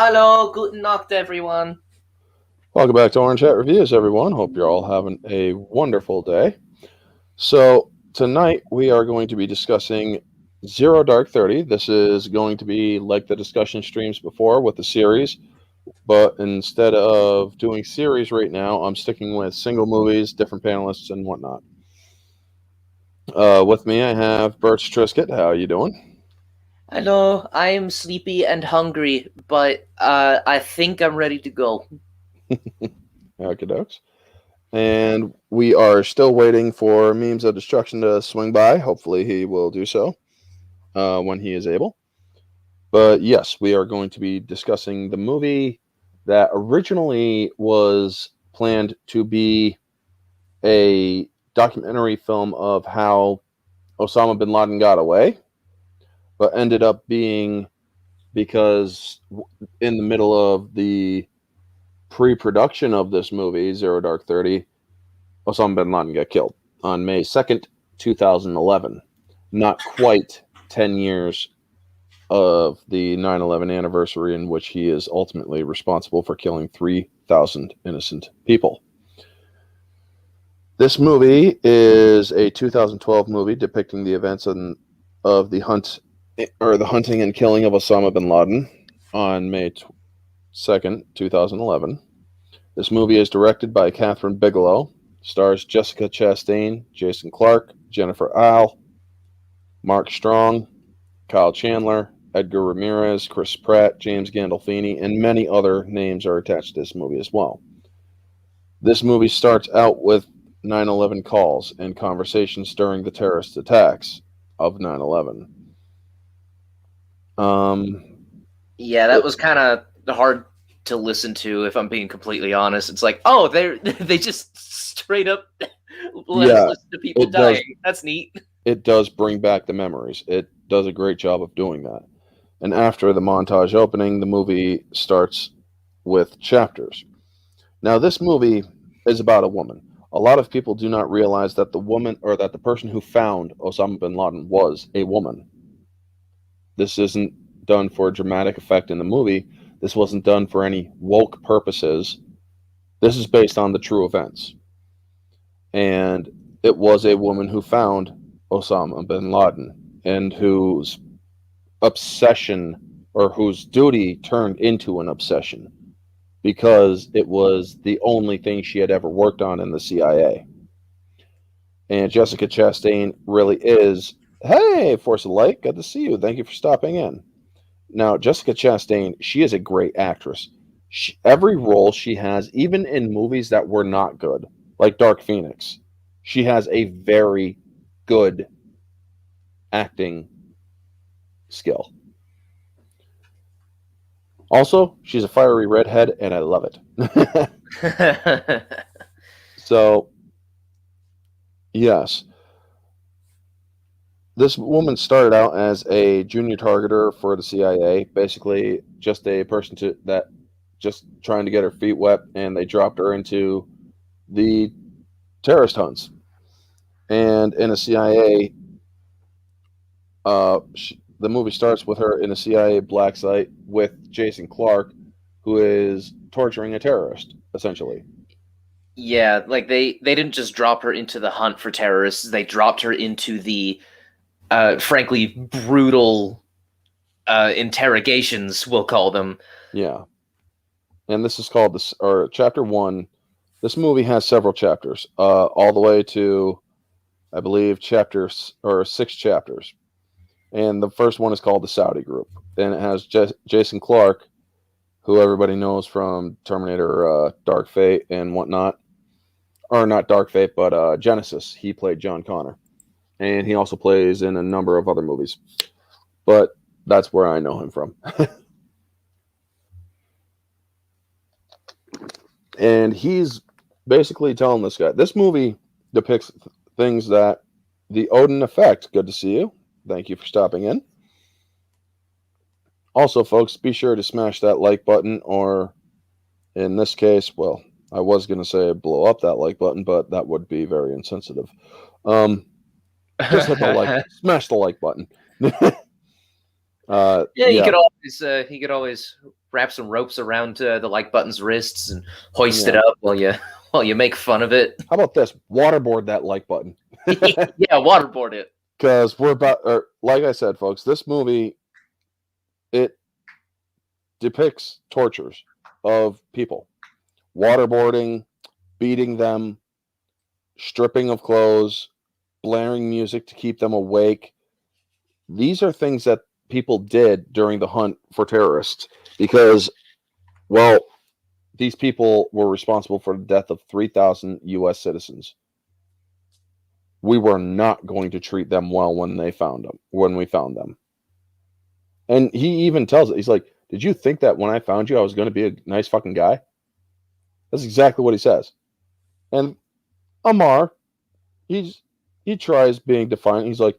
Hello, guten Nacht, everyone. Welcome back to Orange Hat Reviews, everyone. Hope you're all having a wonderful day. So, tonight we are going to be discussing Zero Dark 30. This is going to be like the discussion streams before with the series, but instead of doing series right now, I'm sticking with single movies, different panelists, and whatnot. With me, I have Birch Trisket. How are you doing? Hello, I am sleepy and hungry, but I think I'm ready to go. Okey-dokes. And we are still waiting for Memes of Destruction to swing by. Hopefully, he will do so when he is able. But yes, we are going to be discussing the movie that originally was planned to be a documentary film of how Osama bin Laden got away, but ended up being because in the middle of the pre production of this movie, Zero Dark 30, Osama bin Laden got killed on May 2nd, 2011. Not quite 10 years of the 9/11 anniversary, in which he is ultimately responsible for killing 3,000 innocent people. This movie is a 2012 movie depicting the events of the hunting and killing of Osama bin Laden on May 2nd, 2011. This movie is directed by Catherine Bigelow, stars Jessica Chastain, Jason Clarke, Jennifer Ahle, Mark Strong, Kyle Chandler, Edgar Ramirez, Chris Pratt, James Gandolfini, and many other names are attached to this movie as well. This movie starts out with 9/11 calls and conversations during the terrorist attacks of 9/11. Um, Yeah, that it, was kind of hard to listen to, if I'm being completely honest. It's like, oh, they just straight up let us yeah, listen to people it does. dying. That's neat. It does bring back the memories. It does a great job of doing that. And after the montage opening, the movie starts with chapters. Now, this movie is about a woman. A lot of people do not realize that the woman or that the person who found Osama bin Laden was a woman. This isn't done for dramatic effect in the movie. This wasn't done for any woke purposes. This is based on the true events. And it was a woman who found Osama bin Laden and whose obsession or whose duty turned into an obsession because it was the only thing she had ever worked on in the CIA. And Jessica Chastain really is, hey, Force of Light, good to see you. Thank you for stopping in. Now, Jessica Chastain, she is a great actress. Every role she has, even in movies that were not good, like Dark Phoenix, she has a very good acting skill. Also, she's a fiery redhead, and I love it. So, yes, this woman started out as a junior targeter for the CIA, basically just a person that just trying to get her feet wet, and they dropped her into the terrorist hunts. And in a CIA, the movie starts with her in a CIA black site with Jason Clarke, who is torturing a terrorist, essentially. Yeah, like they didn't just drop her into the hunt for terrorists. They dropped her into the frankly brutal interrogations, we'll call them. Yeah. And this is called this, or chapter one. This movie has several chapters, all the way to, I believe, chapters or 6 chapters. And the first one is called the Saudi Group. Then it has Jason Clarke, who everybody knows from Terminator, Dark Fate, and whatnot. Or not Dark Fate, but Genesis. He played John Connor. And he also plays in a number of other movies. But that's where I know him from. And he's basically telling this guy, this movie depicts things that the Odin effect. Good to see you. Thank you for stopping in. Also, folks, be sure to smash that like button, or in this case, well, I was going to say blow up that like button, but that would be very insensitive. Um, just hit the like, smash the like button. Yeah, Yeah, he could always wrap some ropes around the like button's wrists and hoist it yeah. up while you make fun of it. How about this? Waterboard that like button. Yeah, waterboard it. Because we're about, or like I said, folks, this movie, it depicts tortures of people, waterboarding, beating them, stripping of clothes, blaring music to keep them awake. These are things that people did during the hunt for terrorists because, well, these people were responsible for the death of 3,000 U.S. citizens. We were not going to treat them well when we found them. And he even tells it. He's like, "Did you think that when I found you, I was going to be a nice fucking guy?" That's exactly what he says. And Amar, he tries being defiant. He's like,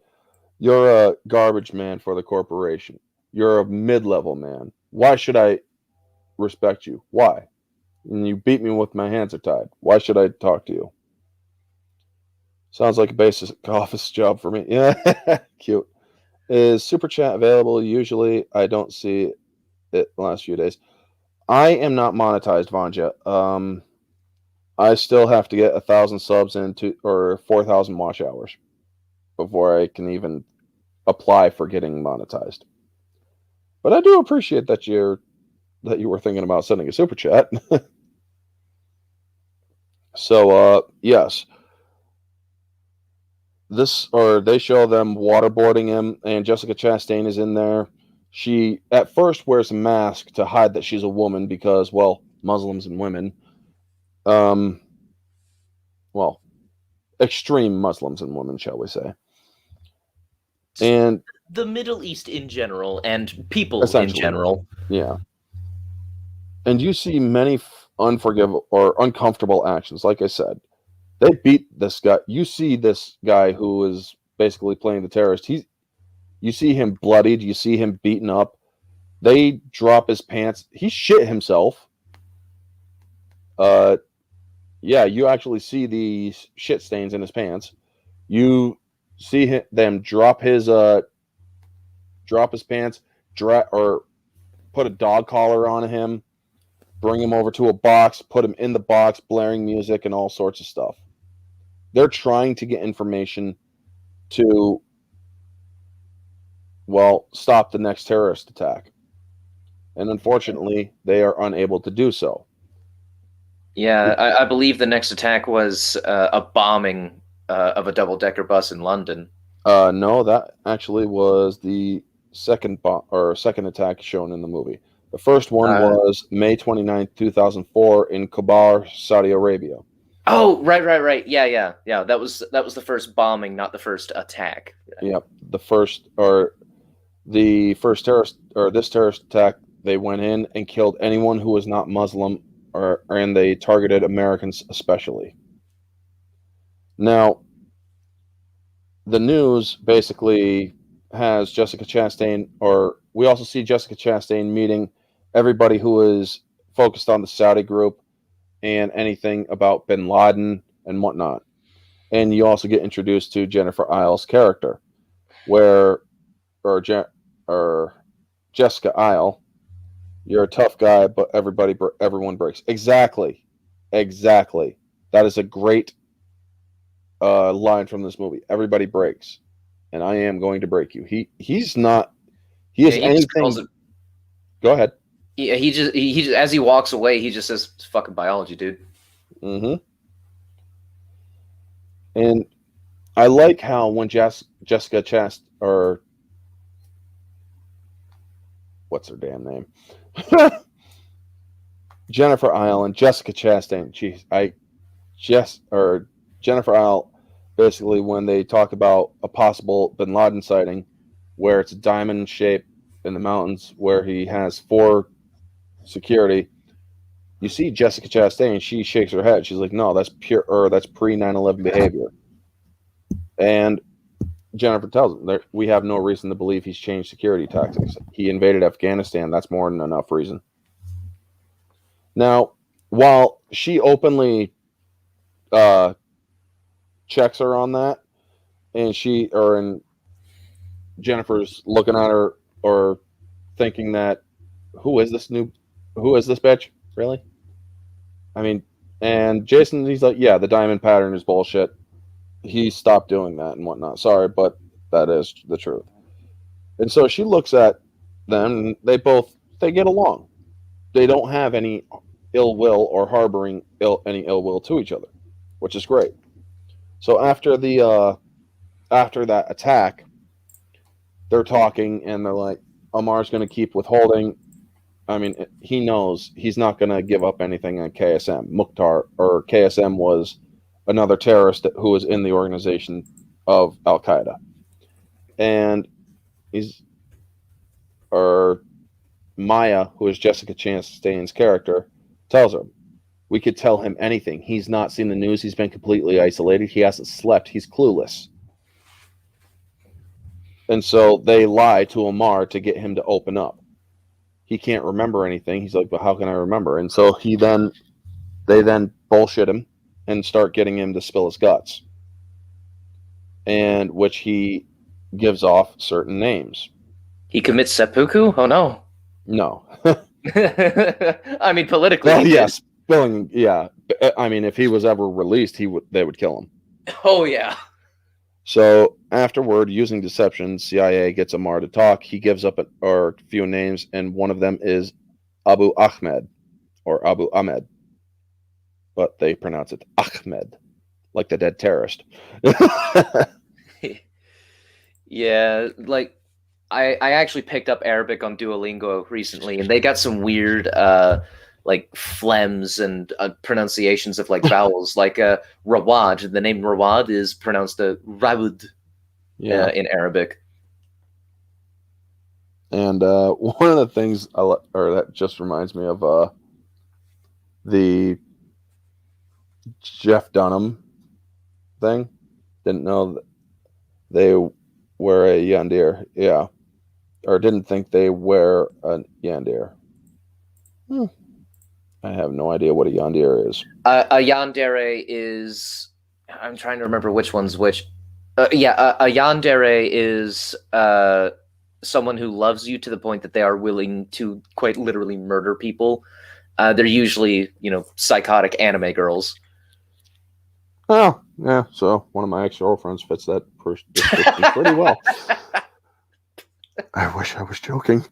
"You're a garbage man for the corporation. You're a mid-level man. Why should I respect you? Why? And you beat me with my hands are tied. Why should I talk to you?" Sounds like a basic office job for me. Yeah, cute. Is Super Chat available? Usually, I don't see it the last few days. I am not monetized, Vanja. I still have to get 1,000 subs into or 4,000 watch hours before I can even apply for getting monetized. But I do appreciate that you were thinking about sending a super chat. So yes, they show them waterboarding him, and Jessica Chastain is in there. She at first wears a mask to hide that she's a woman because, well, Muslims and women. Well, extreme Muslims and women, shall we say? And The Middle East in general and people in essentially, general. yeah. And you see many unforgivable or uncomfortable actions. Like I said, they beat this guy. You see this guy who is basically playing the terrorist. You see him bloodied. You see him beaten up. They drop his pants. He shit himself. Yeah, you actually see the shit stains in his pants. You see them drop his pants, or put a dog collar on him, bring him over to a box, put him in the box, blaring music and all sorts of stuff. They're trying to get information to, well, stop the next terrorist attack. And unfortunately, they are unable to do so. Yeah, I believe the next attack was a bombing of a double-decker bus in London. No, that actually was the second attack shown in the movie. The first one was May 29th, 2004 in Khobar, Saudi Arabia. Oh, right. Yeah. That was the first bombing, not the first attack. Yep, the first terrorist or this terrorist attack, they went in and killed anyone who was not Muslim, and they targeted Americans especially. Now, the news basically has Jessica Chastain, or we also see Jessica Chastain meeting everybody who is focused on the Saudi group and anything about Bin Laden and whatnot. And you also get introduced to Jennifer Isles' character, or Jessica Isle. You're a tough guy, but everyone breaks. Exactly. That is a great line from this movie. Everybody breaks, and I am going to break you. He's not. He is anything. Go ahead. Yeah, he just as he walks away, he just says, "It's fucking biology, dude." Mm-hmm. And I like how when Jessica Chastain, or what's her damn name, Jennifer Isle and Jessica Chastain. Jennifer Isle, basically when they talk about a possible Bin Laden sighting, where it's a diamond shape in the mountains where he has 4 security. You see Jessica Chastain, she shakes her head. She's like, "No, that's that's pre 9/11 behavior." And Jennifer tells him that we have no reason to believe he's changed security tactics. He invaded Afghanistan. That's more than enough reason. Now, while she openly checks her on that, and Jennifer's looking at her or thinking that who is this bitch? Really? I mean, and Jason, he's like, yeah, the diamond pattern is bullshit. He stopped doing that and whatnot. Sorry, but that is the truth. And so she looks at them, and they get along. They don't have any ill will or harboring any ill will to each other, which is great. So after that attack, they're talking and they're like, Amar's going to keep withholding. I mean, he knows he's not going to give up anything on KSM. Mukhtar, or KSM, was another terrorist who was in the organization of Al Qaeda, and or Maya, who is Jessica Chastain's character, tells her, we could tell him anything. He's not seen the news. He's been completely isolated. He hasn't slept. He's clueless. And so they lie to Amar to get him to open up. He can't remember anything. He's like, but how can I remember? And so they then bullshit him and start getting him to spill his guts. And which he gives off certain names. He commits seppuku? Oh no. No. I mean, politically. Well, yes, spilling. Yeah. I mean, if he was ever released, they would kill him. Oh yeah. So afterward, using deception, CIA gets Amar to talk. He gives up a few names, and one of them is Abu Ahmed or Abu Ahmed, but they pronounce it Ahmed, like the dead terrorist. Yeah, like I actually picked up Arabic on Duolingo recently, and they got some weird like phlegms and pronunciations of like vowels, like Rawad. The name Rawad is pronounced Rawud in Arabic. And one of the things that just reminds me of the Jeff Dunham thing. Didn't know that they wear a yandir. Yeah. Or didn't think they wear a yandir. I have no idea what a yandere is. A yandere is... I'm trying to remember which one's which. A yandere is someone who loves you to the point that they are willing to quite literally murder people. They're usually, psychotic anime girls. Oh, yeah. So one of my ex-girlfriends fits that description pretty well. I wish I was joking.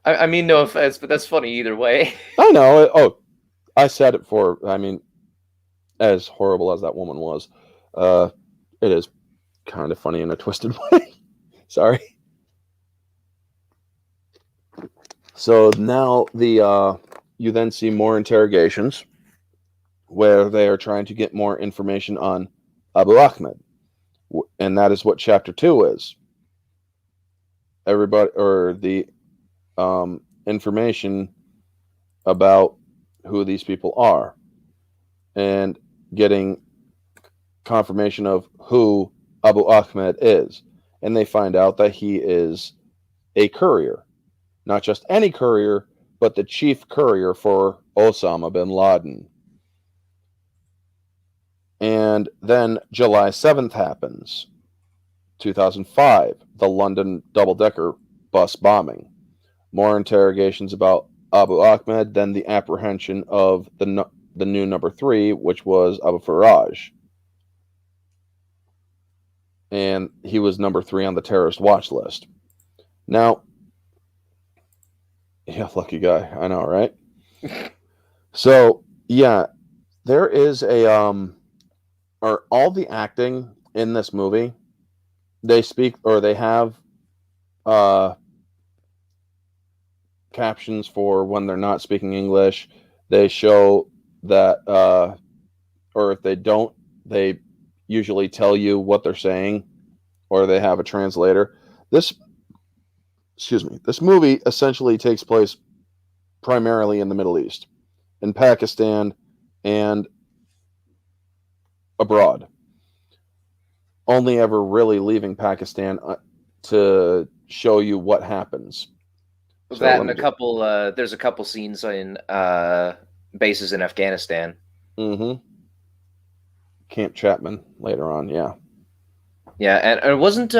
I mean, no offense, but that's funny either way. I know. I said it I mean, as horrible as that woman was, it is kind of funny in a twisted way. Sorry. So now you then see more interrogations where they are trying to get more information on Abu Ahmed. And that is what chapter 2 is. Everybody, or the information about who these people are, and getting confirmation of who Abu Ahmed is. And they find out that he is a courier. Not just any courier, but the chief courier for Osama Bin Laden. And then July 7th happens, 2005, the London double-decker bus bombing. More interrogations about Abu Ahmed, then the apprehension of the new number 3, which was Abu Faraj. And he was number 3 on the terrorist watch list. Now, yeah, lucky guy. I know, right? So, yeah, there is all the acting in this movie, they speak, or they have captions for when they're not speaking English. They show that, or if they don't, they usually tell you what they're saying, or they have a translator. This movie essentially takes place primarily in the Middle East, in Pakistan, and abroad. Only ever really leaving Pakistan to show you what happens. So that and there's a couple scenes in bases in Afghanistan. Mm-hmm. Camp Chapman later on, yeah. Yeah, and it wasn't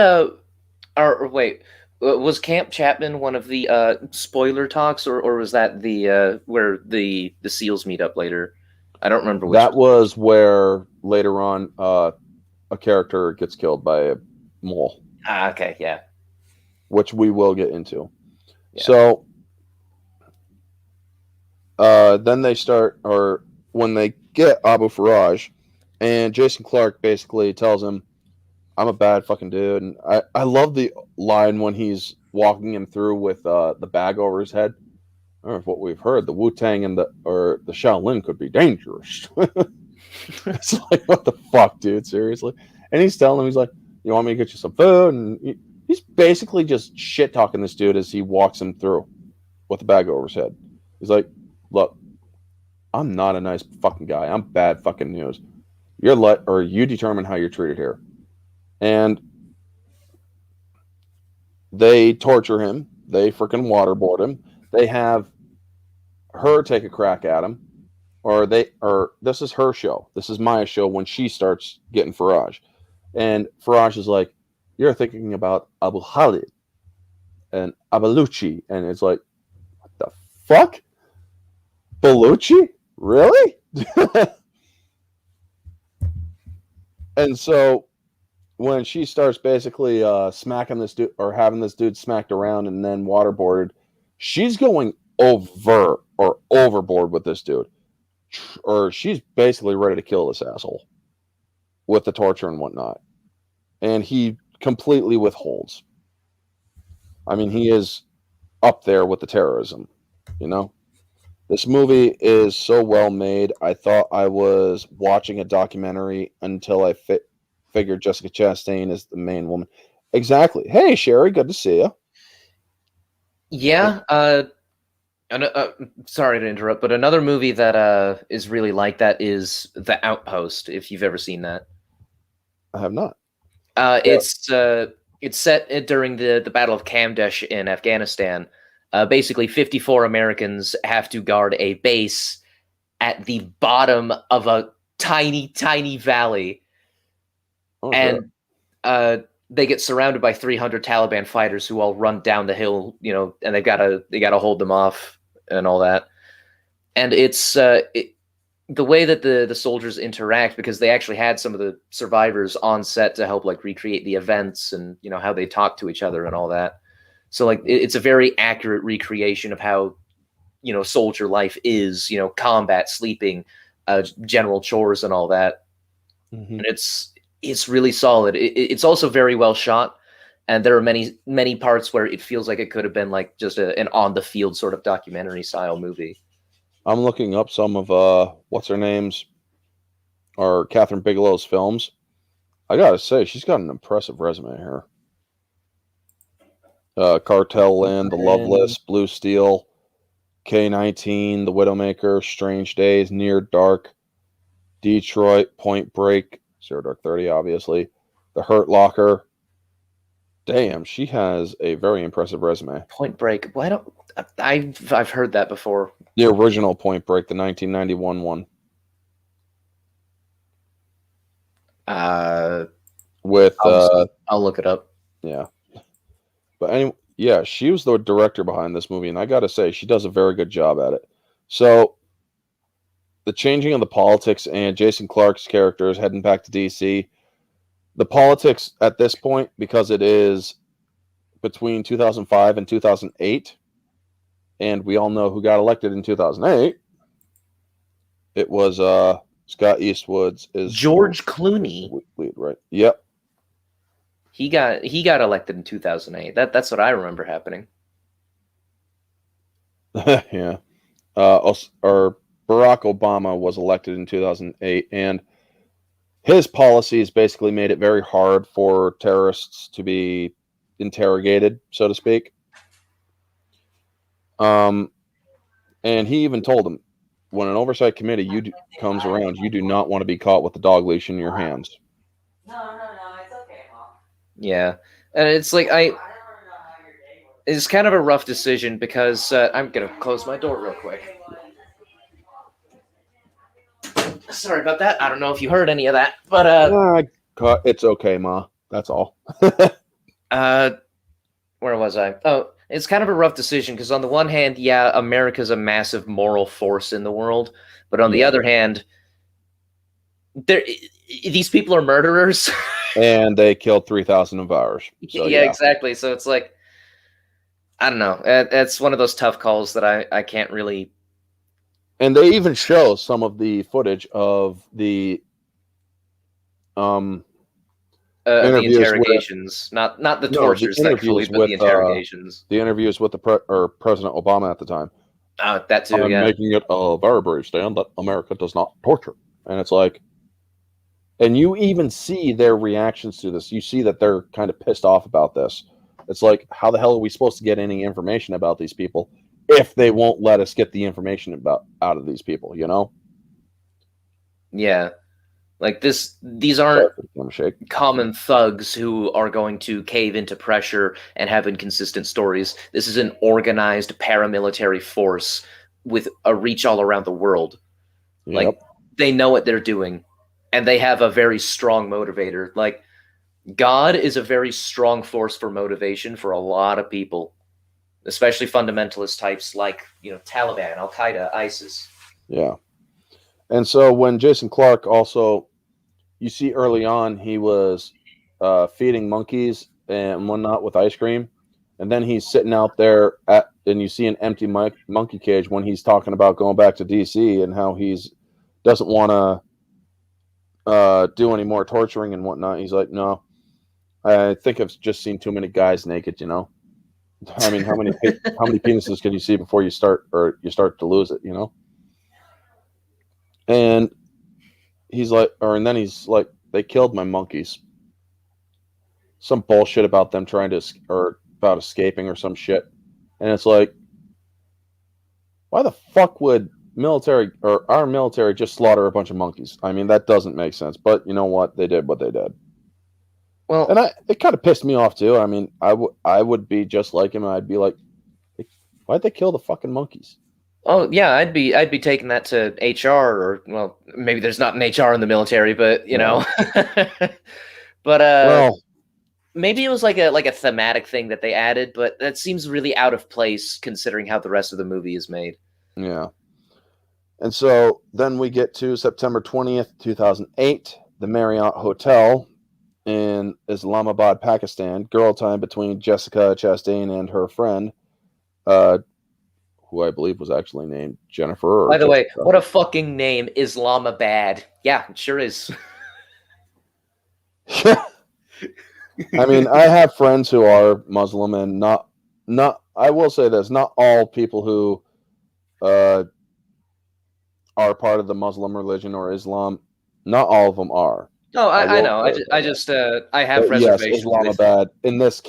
Or wait, was Camp Chapman one of the spoiler talks, or was that the where the seals meet up later? I don't remember which. That was where later on a character gets killed by a mole, Ah, okay, yeah, which we will get into. yeah. So then they start, or when they get Abu Faraj, and Jason Clarke basically tells him, I'm a bad fucking dude. And I love the line when he's walking him through with the bag over his head. I don't know if what we've heard, the Wu Tang and the Shaolin could be dangerous. It's like, what the fuck, dude? Seriously? And he's telling him, he's like, you want me to get you some food? And he's basically just shit talking this dude as he walks him through with the bag over his head. He's like, look, I'm not a nice fucking guy. I'm bad fucking news. You determine how you're treated here. And they torture him. They freaking waterboard him. They have her take a crack at him, or this is her show. This is Maya's show when she starts getting Faraj, and Faraj is like, "You're thinking about Abu Khalid and Abaluchi," and it's like, "What the fuck, Baluchi? Really?" And so when she starts basically smacking this dude or having this dude smacked around and then waterboarded, she's going overboard with this dude, or she's basically ready to kill this asshole with the torture and whatnot. And he completely withholds. I mean, he is up there with the terrorism, you know? This movie is so well made. I thought I was watching a documentary until I figured Jessica Chastain is the main woman. Exactly. Hey, Sherry, good to see you. Yeah. Sorry to interrupt, but another movie that is really like that is The Outpost. If you've ever seen that, I have not. uh, Yeah. it's uh, it's set during the Battle of Kamdesh in Afghanistan. Basically, 54 Americans have to guard a base at the bottom of a tiny, tiny valley, Oh, shit. and uh, they get surrounded by 300 Taliban fighters who all run down the hill, and they gotta hold them off and all that. And the way that the soldiers interact, because they actually had some of the survivors on set to help like recreate the events and how they talk to each other and all that. So like it's a very accurate recreation of how soldier life is, combat, sleeping, general chores and all that. Mm-hmm. And it's really solid. It's also very well shot, and there are many parts where it feels like it could have been like just an on the field sort of documentary style movie. I'm looking up some of what's her name's or Catherine Bigelow's films. I gotta say, she's got an impressive resume here. Cartel Land, The Loveless, Blue Steel, K-19, The Widowmaker, Strange Days, Near Dark, Detroit, Point Break, Zero Dark 30, obviously, The Hurt Locker. Damn, she has a very impressive resume. Point Break. Why don't I've heard that before. The original Point Break, the 1991 one. With I'll look it up. Yeah. But anyway, yeah, she was the director behind this movie, and I gotta say, she does a very good job at it. So, the changing of the politics and Jason Clarke's character is heading back to DC. The politics at this point, because it is between 2005 and 2008, and we all know who got elected in 2008. It was Scott Eastwood's is George Clooney. Lead, right? Yep. He got elected in 2008. That's what I remember happening. Yeah. Or Barack Obama was elected in 2008, and his policies basically made it very hard for terrorists to be interrogated, so to speak. And he even told them, when an oversight committee comes around, you do not want to be caught with the dog leash in your hands. No, it's okay, Mom. Yeah, and it's like it's kind of a rough decision because I'm gonna close my door real quick. Sorry about that. I don't know if you heard any of that, but It's okay, Ma. That's all. where was I? Oh, it's kind of a rough decision because on the one hand, yeah, America's a massive moral force in the world, but on the Yeah. other hand, these people are murderers. And they killed 3,000 of ours. So Yeah, yeah. exactly. So it's like I don't know. It's one of those tough calls that I can't really. And they even show some of the footage of the The interviews with interrogations, not the no, the tortures, thankfully, interviews but the with interrogations. President Obama at the time. That too, I'm yeah. making it a very brave stand that America does not torture. And it's like, and you even see their reactions to this. You see that they're kind of pissed off about this. It's like, how the hell are we supposed to get any information about these people if they won't let us get the information out of these people, you know? Yeah. Like these aren't Shake. common thugs who are going to cave into pressure and have inconsistent stories. This is an organized paramilitary force with a reach all around the world. Like Yep. they know what they're doing and they have a very strong motivator. Like God is a very strong force for motivation for a lot of people, especially fundamentalist types like, Taliban, Al-Qaeda, ISIS. Yeah. And so when Jason Clarke also, you see early on, he was feeding monkeys and whatnot with ice cream. And then he's sitting out there and you see an empty monkey cage when he's talking about going back to DC and how doesn't want to do any more torturing and whatnot. He's like, no, I think I've just seen too many guys naked, you know? I mean, how many penises can you see before you start to lose it, you know? And he's like, they killed my monkeys. Some bullshit about them about escaping or some shit. And it's like, why the fuck would our military just slaughter a bunch of monkeys? I mean, that doesn't make sense. But you know what? They did what they did. Well, and it kind of pissed me off too. I mean, I would be just like him. I'd be like, why'd they kill the fucking monkeys? Oh yeah, I'd be taking that to HR or well, maybe there's not an HR in the military, but know. But well, maybe it was like a thematic thing that they added, but that seems really out of place considering how the rest of the movie is made. Yeah. And so then we get to September 20th, 2008, the Marriott Hotel in Islamabad, Pakistan. Girl time between Jessica Chastain and her friend, who I believe was actually named Jennifer. By the way, what a fucking name, Islamabad. Yeah, it sure is. I mean, I have friends who are Muslim, and not. I will say this: not all people who are part of the Muslim religion or Islam, not all of them are. No, I know. I have reservations. Yes, Islamabad in this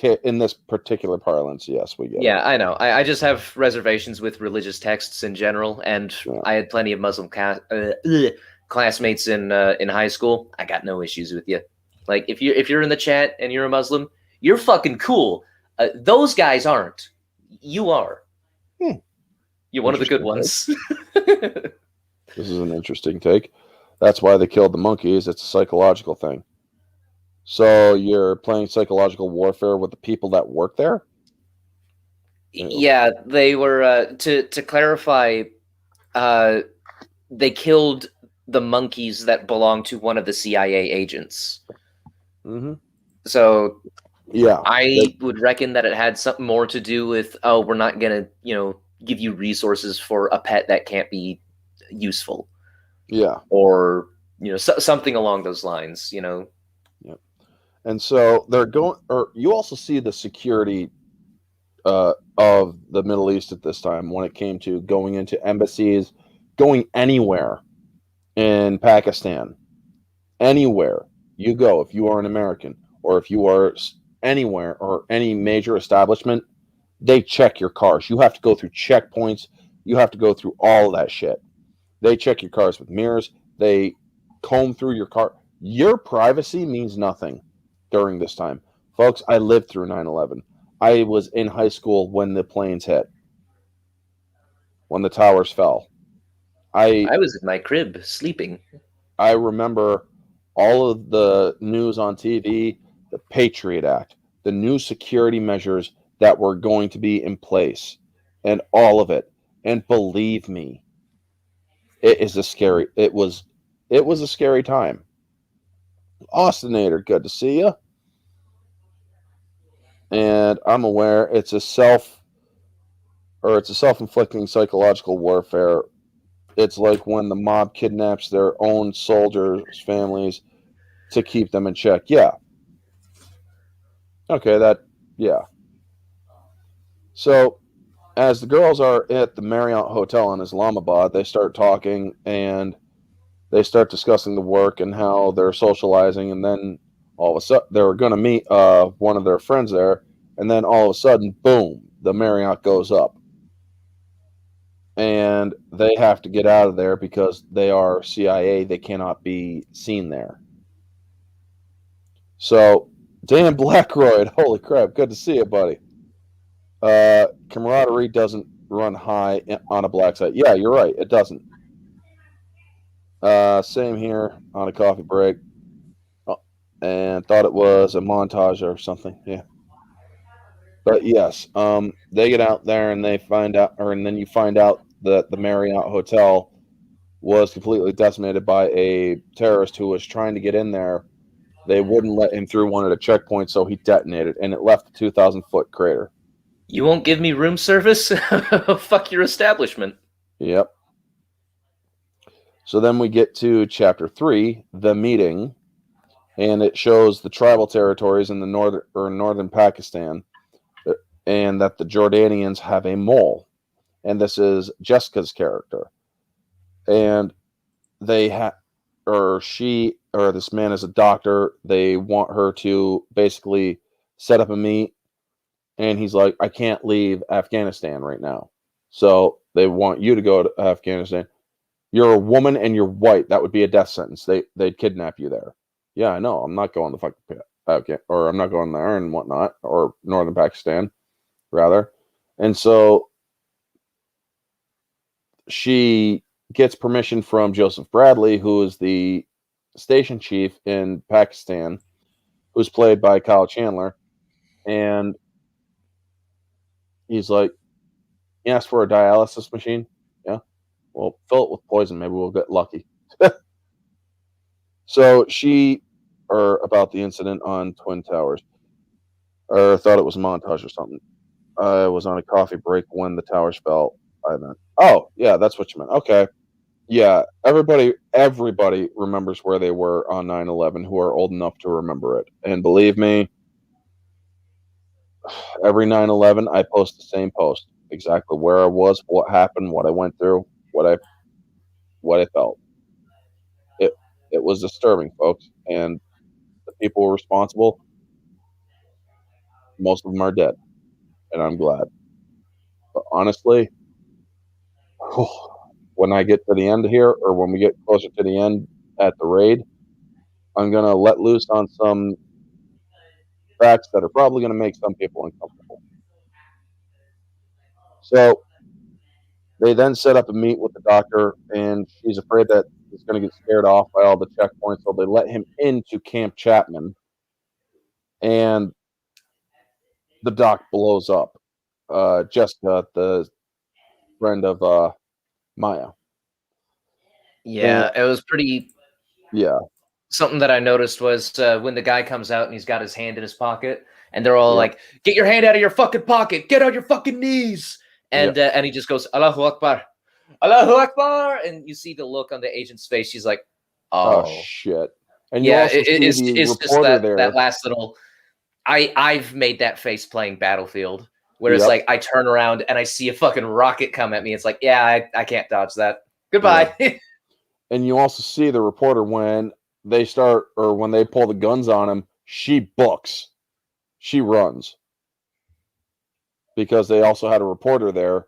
particular parlance, yes, we get. Yeah, I know. I just have reservations with religious texts in general, and I had plenty of Muslim classmates in high school. I got no issues with you. Like if you're in the chat and you're a Muslim, you're fucking cool. Those guys aren't. You are. You're one of the good ones. This is an interesting take. That's why they killed the monkeys. It's a psychological thing. So you're playing psychological warfare with the people that work there? Yeah, they were to clarify, they killed the monkeys that belonged to one of the CIA agents. Mm-hmm. So yeah, I would reckon that it had something more to do with, we're not gonna, give you resources for a pet that can't be useful. Yeah. Or, something along those lines, Yep. And so they're going, or you also see the security of the Middle East at this time when it came to going into embassies, going anywhere in Pakistan. Anywhere you go, if you are an American or if you are anywhere or any major establishment, they check your cars. You have to go through checkpoints. You have to go through all of that shit. They check your cars with mirrors. They comb through your car. Your privacy means nothing during this time. Folks, I lived through 9/11. I was in high school when the planes hit, when the towers fell. I was in my crib sleeping. I remember all of the news on TV, the Patriot Act, the new security measures that were going to be in place, and all of it. And believe me, it was a scary time. Austinator, good to see you. And I'm aware it's a self-inflicting psychological warfare. It's like when the mob kidnaps their own soldiers' families to keep them in check. Yeah. Okay, yeah. So, as the girls are at the Marriott Hotel in Islamabad, they start talking and they start discussing the work and how they're socializing. And then all of a sudden, they were going to meet one of their friends there. And then all of a sudden, boom, the Marriott goes up. And they have to get out of there because they are CIA. They cannot be seen there. So, Dan Blackroyd, holy crap, good to see you, buddy. Camaraderie doesn't run high on a black site. Yeah, you're right, it doesn't. Same here on a coffee break. Oh, and thought it was a montage or something. Yeah. But yes, they get out there and they find out, and then you find out that the Marriott Hotel was completely decimated by a terrorist who was trying to get in there. They wouldn't let him through one of the checkpoints, so he detonated, and it left a 2,000-foot crater. You won't give me room service? Fuck your establishment. Yep. So then we get to chapter 3, the meeting, and it shows the tribal territories in the northern Pakistan, and that the Jordanians have a mole, and this is Jessica's character, and they have, or this man is a doctor. They want her to basically set up a meet, and he's like, I can't leave Afghanistan right now, so they want you to go to Afghanistan. You're a woman and you're white. That would be a death sentence. They'd kidnap you there. Yeah, I know. I'm not going to fucking or I'm not going there and whatnot, or northern Pakistan, rather. And so she gets permission from Joseph Bradley, who is the station chief in Pakistan, who's played by Kyle Chandler, and he's like, he asked for a dialysis machine. Yeah, well, fill it with poison. Maybe we'll get lucky. So about the incident on Twin Towers, or thought it was a montage or something. I was on a coffee break when the towers fell. I meant, oh yeah, that's what you meant. Okay, yeah. Everybody remembers where they were on 9/11 who are old enough to remember it. And believe me, every 9/11 I post the same post, exactly where I was, what happened, what I went through, what I felt. It was disturbing, folks, and the people responsible, most of them are dead, and I'm glad. But honestly, when I get to the end here, or when we get closer to the end at the raid, I'm going to let loose on some facts that are probably going to make some people uncomfortable. So they then set up a meet with the doctor, and she's afraid that he's going to get scared off by all the checkpoints, so they let him into Camp Chapman, and the doc blows up. Jessica, the friend of Maya. Yeah, it was pretty. Yeah. Something that I noticed was when the guy comes out and he's got his hand in his pocket, and they're all like, "Get your hand out of your fucking pocket! Get on your fucking knees!" And and he just goes, "Allahu Akbar, Allahu Akbar," and you see the look on the agent's face. She's like, "Oh, shit!" And yeah, you also it's see the just reporter there. that last little. I've made that face playing Battlefield, where it's like I turn around and I see a fucking rocket come at me. It's like, yeah, I can't dodge that. Goodbye. Yeah. And you also see the reporter when they start, or when they pull the guns on him, she books. She runs. Because they also had a reporter there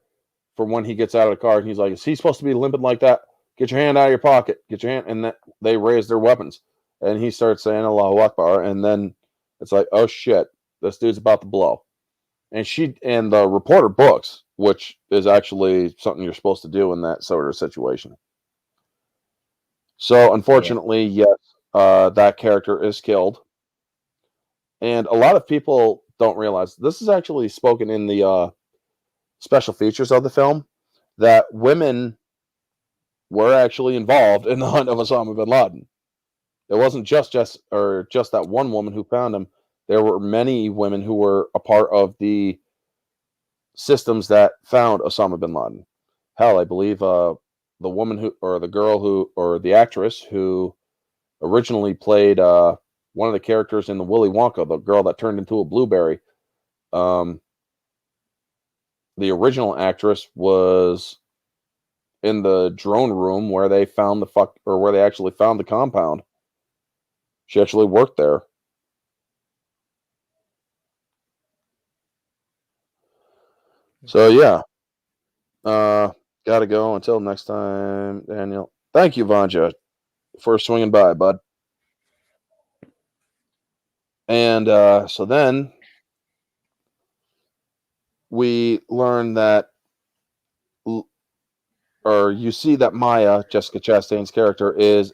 for when he gets out of the car, and he's like, is he supposed to be limping like that? Get your hand out of your pocket. Get your hand. And they raise their weapons. And he starts saying Allahu Akbar. And then it's like, oh shit, this dude's about to blow. And the reporter books, which is actually something you're supposed to do in that sort of situation. So unfortunately, yes, that character is killed. And a lot of people don't realize, this is actually spoken in the special features of the film, that women were actually involved in the hunt of Osama bin Laden. It wasn't just that one woman who found him. There were many women who were a part of the systems that found Osama bin Laden. Hell, I believe the woman who, or the girl who, or the actress who originally played one of the characters in the Willy Wonka, the girl that turned into a blueberry. The original actress was in the drone room where they found where they actually found the compound. She actually worked there. So yeah, gotta go. Until next time, Daniel. Thank you, Vanja, for swinging by, bud. And so then we learn that, or you see that Maya, Jessica Chastain's character, is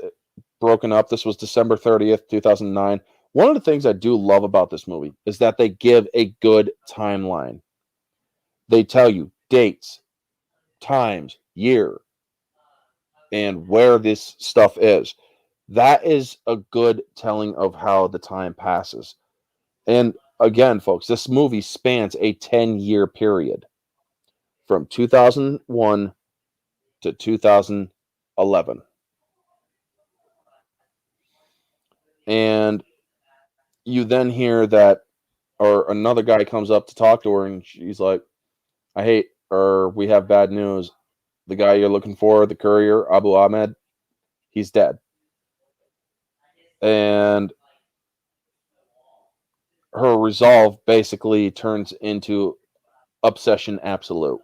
broken up. This was December 30th, 2009. One of the things I do love about this movie is that they give a good timeline. They tell you dates, times, year, and where this stuff is. That is a good telling of how the time passes. And again, folks, this movie spans a 10-year period from 2001 to 2011. And you then hear that, or another guy comes up to talk to her, and she's like, we have bad news. The guy you're looking for, the courier, Abu Ahmed, he's dead. And her resolve basically turns into obsession absolute.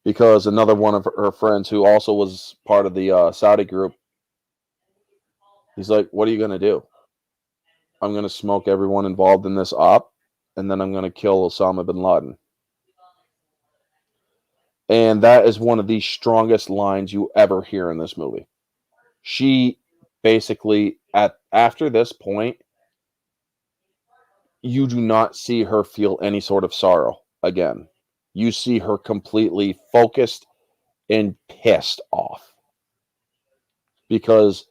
Because another one of her friends, who also was part of the Saudi group, he's like, what are you going to do? I'm going to smoke everyone involved in this op, and then I'm going to kill Osama bin Laden. And that is one of the strongest lines you ever hear in this movie. She basically, after this point, you do not see her feel any sort of sorrow again. You see her completely focused and pissed off. Because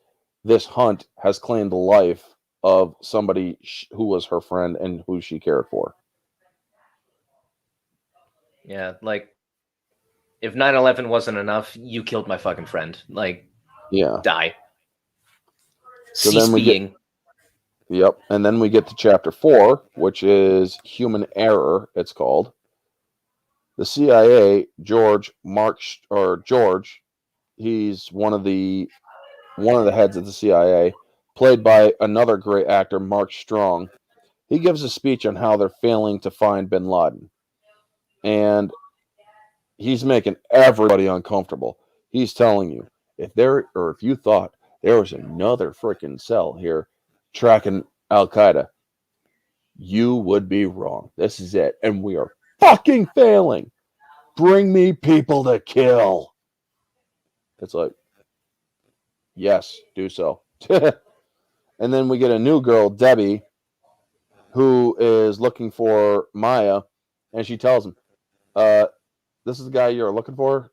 this hunt has claimed the life of somebody who was her friend and who she cared for. Yeah, like, if 9/11 wasn't enough, you killed my fucking friend. Like, yeah, die. So Cease then we being. Yep, and then we get to chapter 4, which is Human Error. It's called. The CIA, George, he's one of the heads of the CIA, played by another great actor, Mark Strong. He gives a speech on how they're failing to find bin Laden. And he's making everybody uncomfortable. He's telling you, if you thought there was another freaking cell here tracking Al-Qaeda, you would be wrong. This is it. And we are fucking failing. Bring me people to kill. It's like, yes, do so. And then we get a new girl, Debbie, who is looking for Maya, and she tells him, this is the guy you're looking for,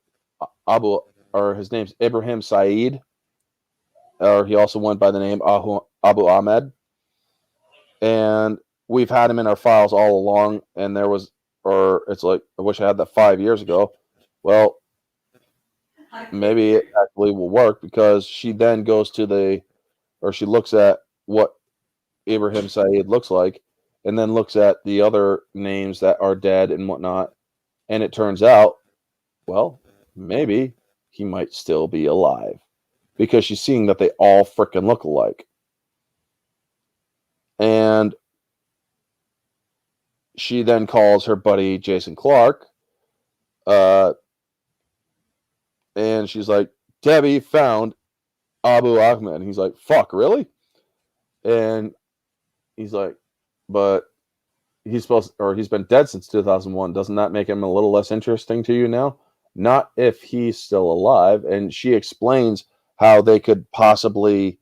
his name's Ibrahim Saeed, or he also went by the name Abu Ahmed, and we've had him in our files all along, and it's like, I wish I had that 5 years ago. Well, maybe it actually will work, because she then goes to she looks at what Ibrahim Saeed looks like, and then looks at the other names that are dead and whatnot, and it turns out, well, maybe he might still be alive, because she's seeing that they all frickin' look alike. And she then calls her buddy Jason Clark, and she's like, Debbie found Abu Ahmed. And he's like, fuck, really? And he's like, but he's been dead since 2001. Doesn't that make him a little less interesting to you now? Not if he's still alive. And she explains how they could possibly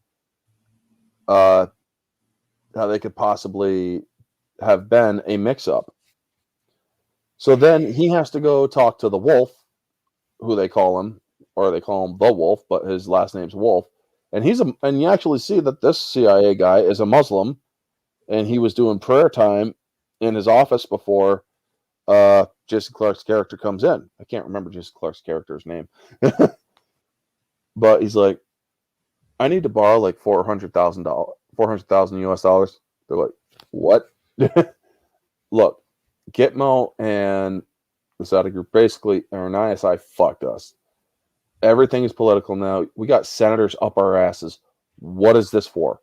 have been a mix-up. So then he has to go talk to the Wolf, who they call him, or they call him the Wolf, but his last name's Wolf. And and you actually see that this CIA guy is a Muslim, and he was doing prayer time in his office before Jason Clarke's character comes in. I can't remember Jason Clarke's character's name. But he's like, I need to borrow like $400,000 US dollars. They're like, what? Look, Gitmo and the Saudi group basically, or an ISI fucked us. Everything is political now. We got senators up our asses. What is this for?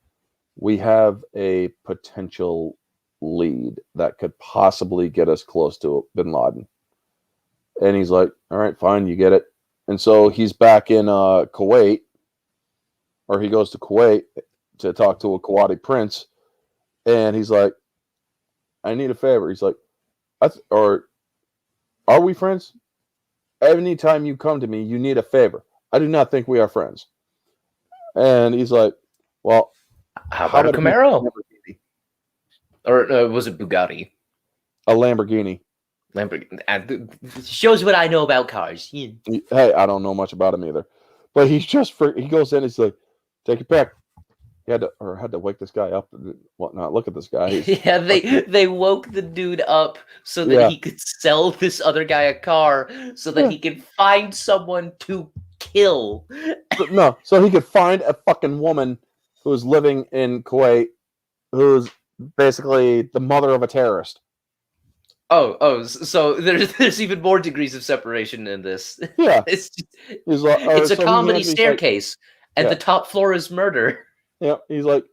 We have a potential lead that could possibly get us close to Bin Laden. And he's like, all right, fine, you get it. And so he's back in Kuwait, or he goes to Kuwait to talk to a Kuwaiti prince. And he's like, I need a favor. He's like, or are we friends? Anytime you come to me, you need a favor. I do not think we are friends. And he's like, well, how about a Camaro? Or was it Bugatti? A Lamborghini. Shows what I know about cars. Hey, I don't know much about him either. But he goes in, he's like, take your pick. He had to wake this guy up and whatnot. Look at this guy. Yeah, they woke the dude up so that he could sell this other guy a car so that he could find someone to kill. No, so he could find a fucking woman who's living in Kuwait who's basically the mother of a terrorist. So there's even more degrees of separation in this. Yeah. It's a comedy staircase, and the top floor is murder. Yeah, he's like,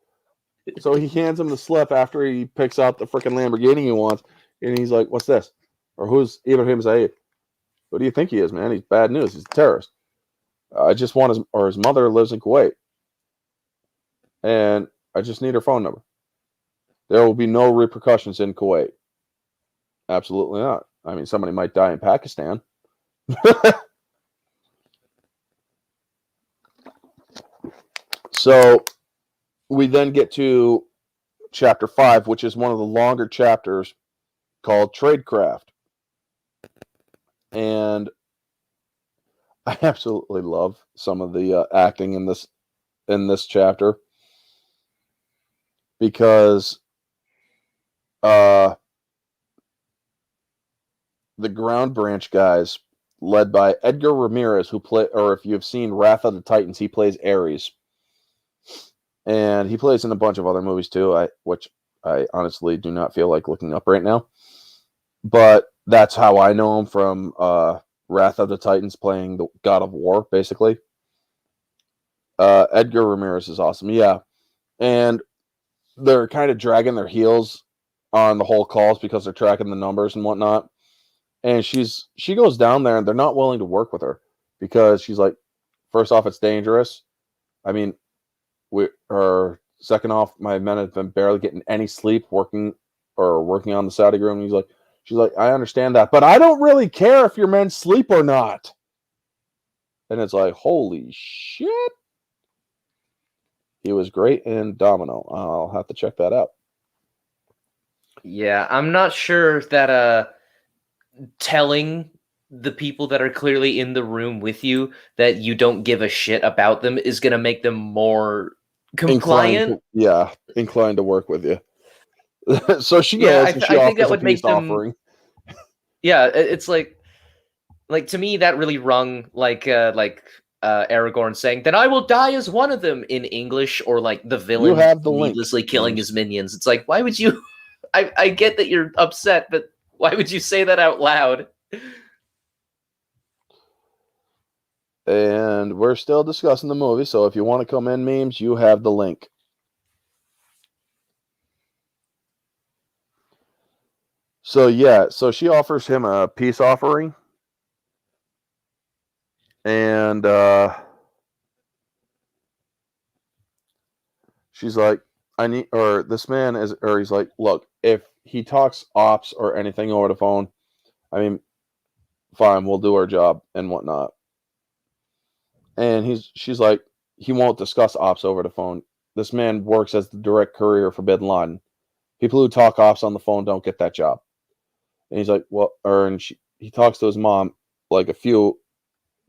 so he hands him the slip after he picks out the freaking Lamborghini he wants, and he's like, what's this? Or who's Ibrahim Zaid? What do you think he is, man? He's bad news. He's a terrorist. I just want his mother lives in Kuwait, and I just need her phone number. There will be no repercussions in Kuwait. Absolutely not. I mean, somebody might die in Pakistan. So we then get to chapter 5, which is one of the longer chapters called Tradecraft. And I absolutely love some of the acting in this chapter because the Ground Branch guys, led by Edgar Ramirez, or if you've seen Wrath of the Titans, he plays Ares. And he plays in a bunch of other movies too, which I honestly do not feel like looking up right now. But that's how I know him, from Wrath of the Titans, playing the God of War, basically. Edgar Ramirez is awesome, yeah. And they're kind of dragging their heels on the whole calls because they're tracking the numbers and whatnot. And she goes down there, and they're not willing to work with her because she's like, first off, it's dangerous. I mean, second off, my men have been barely getting any sleep working on the Saudi room. She's like, I understand that, but I don't really care if your men sleep or not. And it's like, holy shit. He was great in Domino. I'll have to check that out. Yeah, I'm not sure that telling the people that are clearly in the room with you that you don't give a shit about them is going to make them more compliant. Inclined to work with you. So she goes and she offers a peace offering. Yeah, it's like to me that really rung like Aragorn saying, "Then I will die as one of them" in English, or like the villain needlessly killing his minions. It's like, why would you? I get that you're upset, but why would you say that out loud? And we're still discussing the movie, so if you want to come in, memes, you have the link. So yeah, so she offers him a peace offering, and she's like, he's like, look, if he talks ops or anything over the phone, I mean, fine, we'll do our job and whatnot. And she's like, he won't discuss ops over the phone. This man works as the direct courier for Bin Laden. People who talk ops on the phone don't get that job. And he's like, well, he talks to his mom like a few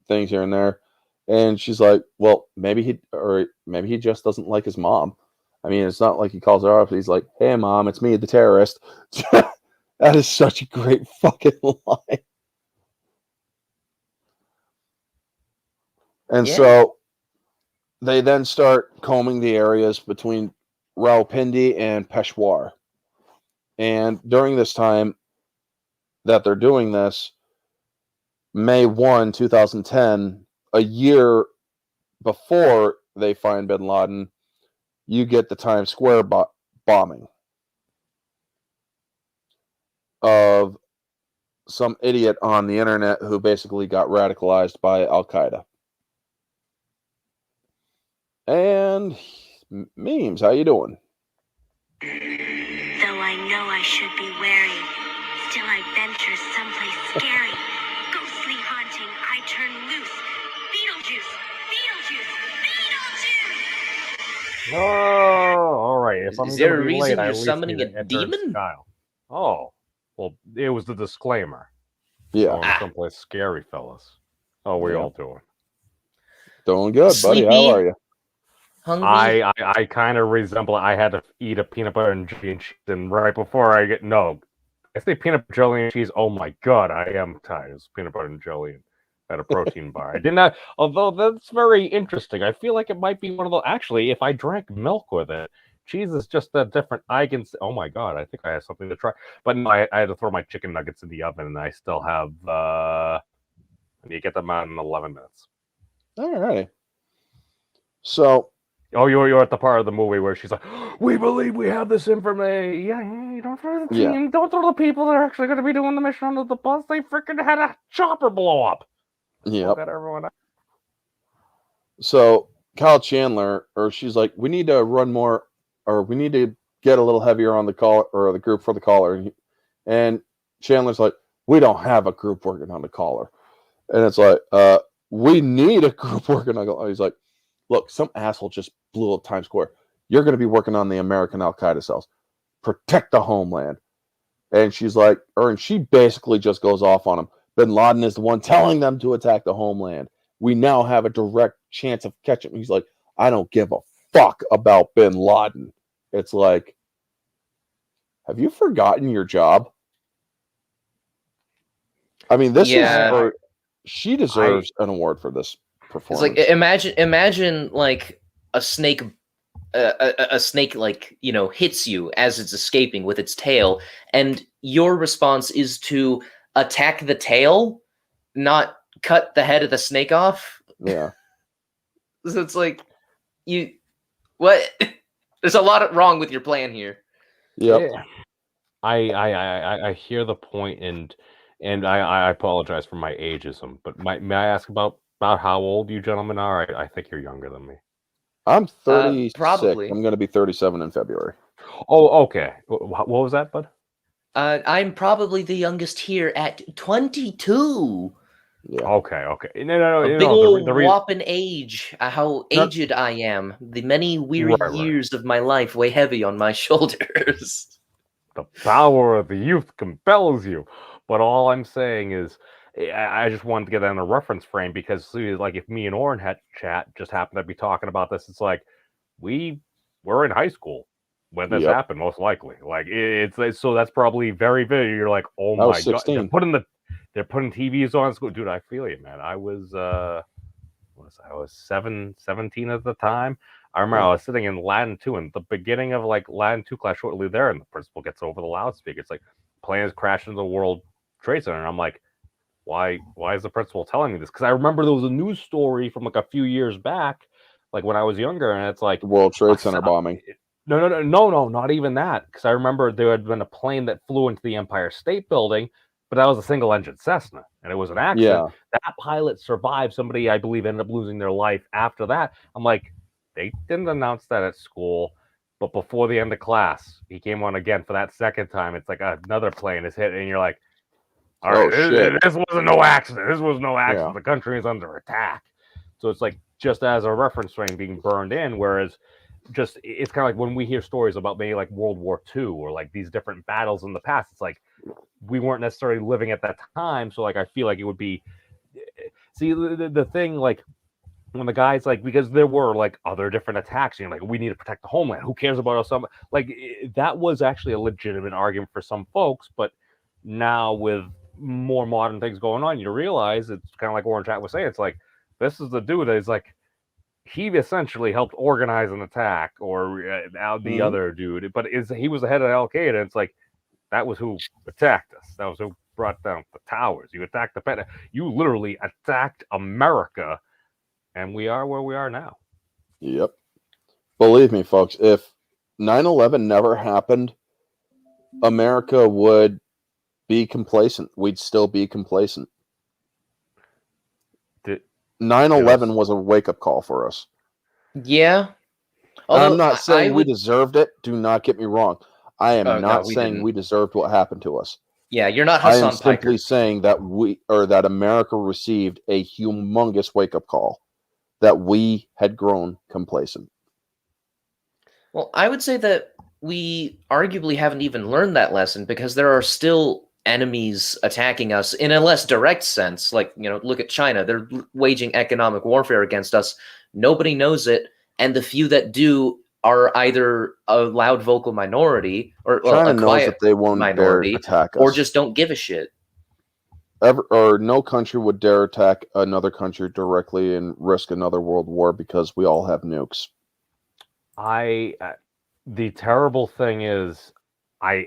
things here and there, and she's like, well, maybe he just doesn't like his mom. I mean, it's not like he calls her up. He's like, hey, mom, it's me, the terrorist. That is such a great fucking line. And so they then start combing the areas between Rawalpindi and Peshawar. And during this time that they're doing this, May 1, 2010, a year before they find Bin Laden, you get the Times Square bombing of some idiot on the internet who basically got radicalized by Al-Qaeda. And memes, how you doing? Though I know I should be wary, still I venture someplace scary. Ghostly haunting, I turn loose. Beetlejuice, Beetlejuice, Beetlejuice! Oh, all right. If I'm Is there gonna a be reason late, I you're at least summoning need a to enter demon? style. Oh, well, it was the disclaimer. Yeah. Going someplace scary, fellas. How we all doing? Doing good, Sleepy? buddy. How are you? Hungry? I kind of resemble. I had to eat a peanut butter and jelly and cheese, and right before I say peanut butter jelly and cheese. Oh my god, I am tired. It's peanut butter and jelly and had a protein bar. I did not. Although that's very interesting. I feel like it might be one of those. Actually, if I drank milk with it, cheese is just a different. I can. Oh my god, I think I have something to try. But no, I had to throw my chicken nuggets in the oven, and I still have. I need to get them out in 11 minutes. All right. So. Oh, you're at the part of the movie where she's like, "We believe we have this information." Yeah, you don't throw the team. Yeah. Don't throw the people that are actually going to be doing the mission under the bus. They freaking had a chopper blow up. Yep. Got everyone out. So Kyle Chandler, or she's like, we need to run more, or we need to get a little heavier on the call or the group for the caller. And Chandler's like, we don't have a group working on the caller. And it's like, we need a group working on the caller. He's like, look, some asshole just blew up Times Square. You're going to be working on the American Al-Qaeda cells. Protect the homeland. And she's like, and she basically just goes off on him. Bin Laden is the one telling them to attack the homeland. We now have a direct chance of catching him. He's like, I don't give a fuck about Bin Laden. It's like, have you forgotten your job? I mean, she deserves an award for this performance. It's like imagine like a snake like, you know, hits you as it's escaping with its tail, and your response is to attack the tail, not cut the head of the snake off. Yeah. So it's like, what? There's a lot wrong with your plan here. Yep. Yeah. I hear the point, and I apologize for my ageism, but may I ask about how old you gentlemen are? I think you're younger than me. I'm 36. Probably. I'm going to be 37 in February. Oh, okay. What was that, bud? I'm probably the youngest here at 22. Yeah. Okay. No. A big old whopping age. How aged I am. The many weary years of my life weigh heavy on my shoulders. The power of the youth compels you. But all I'm saying is, I just wanted to get that in a reference frame, because like if me and Oren had chat just happened to be talking about this, it's like we were in high school when this happened, most likely. Like it's so that's probably very vivid. You're like, oh my god, they're putting TVs on school, dude. I feel you, man. I was 17 at the time. I remember I was sitting in Latin 2, and the beginning of like Latin 2 class shortly there, and the principal gets over the loudspeaker. It's like planes crash into the World Trade Center, and I'm like, why is the principal telling me this? Because I remember there was a news story from like a few years back, like when I was younger, and it's like World Trade Center bombing. No, not even that. Because I remember there had been a plane that flew into the Empire State Building, but that was a single-engine Cessna, and it was an accident. Yeah. That pilot survived. Somebody, I believe, ended up losing their life after that. I'm like, they didn't announce that at school, but before the end of class, he came on again for that second time. It's like another plane is hit, and you're like, all right, this wasn't no accident. This was no accident. Yeah. The country is under attack. So it's like just as a reference frame being burned in, whereas it's kind of like when we hear stories about maybe like World War II or like these different battles in the past, it's like we weren't necessarily living at that time, so like I feel like it would be. See, the thing, like when the guys, like, because there were like other different attacks, like we need to protect the homeland. Who cares about us? Like that was actually a legitimate argument for some folks, but now with more modern things going on, you realize it's kind of like Orange Hat was saying. It's like this is the dude that is like he essentially helped organize an attack, or the other dude, but he was the head of Al Qaeda. It's like that was who attacked us. That was who brought down the towers. You attacked the Pentagon. You literally attacked America, and we are where we are now. Yep. Believe me, folks, if 9/11 never happened, America would be complacent. We'd still be complacent. 9/11 was a wake-up call for us. Yeah. I'm not saying we deserved it. Do not get me wrong. I am not saying we deserved what happened to us. Yeah, you're not I Hassan am simply Piker. saying that that America received a humongous wake-up call that we had grown complacent. Well, I would say that we arguably haven't even learned that lesson, because there are still enemies attacking us in a less direct sense. Like, look at China. They're waging economic warfare against us. Nobody knows it, and the few that do are either a loud vocal minority or China a knows quiet that they won't minority, dare attack us, or just don't give a shit. Or no country would dare attack another country directly and risk another world war because we all have nukes. The terrible thing is, I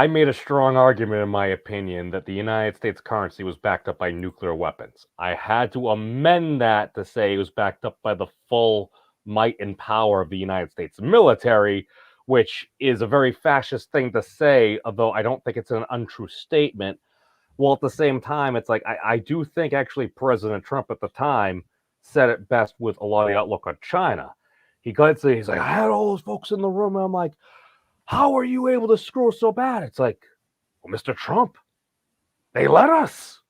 made a strong argument, in my opinion, that the United States currency was backed up by nuclear weapons. I had to amend that to say it was backed up by the full might and power of the United States military, which is a very fascist thing to say, although I don't think it's an untrue statement. Well, at the same time, it's like I do think actually President Trump at the time said it best with a lot of the outlook on China. He's like, I had all those folks in the room, and I'm like, how are you able to screw so bad? It's like, well, Mr. Trump, they let us.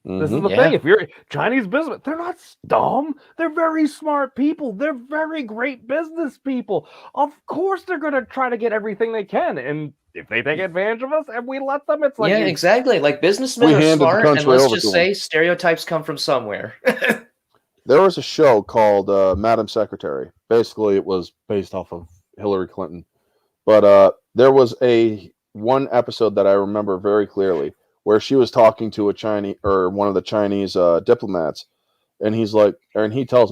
This is the thing. If you're Chinese business, they're not dumb. They're very smart people. They're very great business people. Of course, they're going to try to get everything they can. And if they take advantage of us and we let them, it's like... Yeah, exactly. Like, businessmen are smart, and let's just say stereotypes come from somewhere. There was a show called Madam Secretary. Basically, it was based off of Hillary Clinton. But there was one episode that I remember very clearly where she was talking to one of the Chinese diplomats, and he's like, and he tells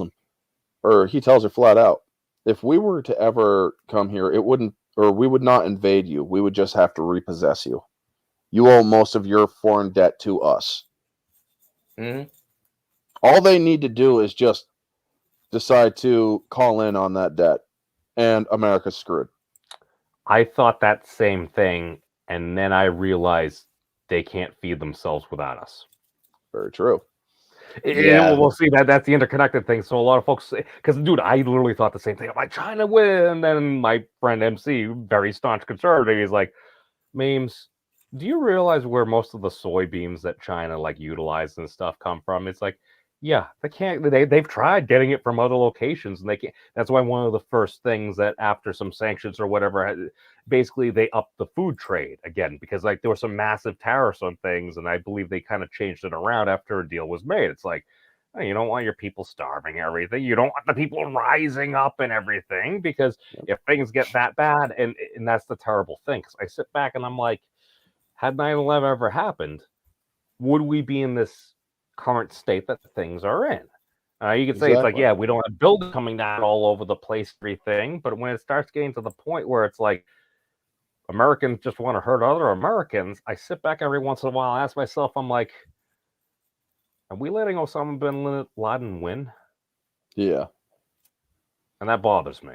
her flat out, if we were to ever come here, we would not invade you. We would just have to repossess you. You owe most of your foreign debt to us. Mm-hmm. All they need to do is just decide to call in on that debt, and America's screwed. I thought that same thing, and then I realized they can't feed themselves without us. Very true. Yeah, we'll see that's the interconnected thing. So a lot of folks, because dude, I literally thought the same thing. I'm like, China win, and then my friend MC, very staunch conservative, he's like, memes, do you realize where most of the soybeans that China like utilized and stuff come from? It's like, yeah, they can't. They've tried getting it from other locations, and they can't. That's why one of the first things that after some sanctions or whatever, basically they upped the food trade again, because like there were some massive tariffs on things, and I believe they kind of changed it around after a deal was made. It's like, oh, you don't want your people starving everything. You don't want the people rising up and everything, because if things get that bad, and that's the terrible thing. Because I sit back and I'm like, had 9/11 ever happened, would we be in this current state that things are in? You could say It's like, yeah, we don't have buildings coming down all over the place, everything, but when it starts getting to the point where it's like Americans just want to hurt other Americans, I sit back every once in a while and ask myself, I'm like, are we letting Osama Bin Laden win? Yeah. And that bothers me.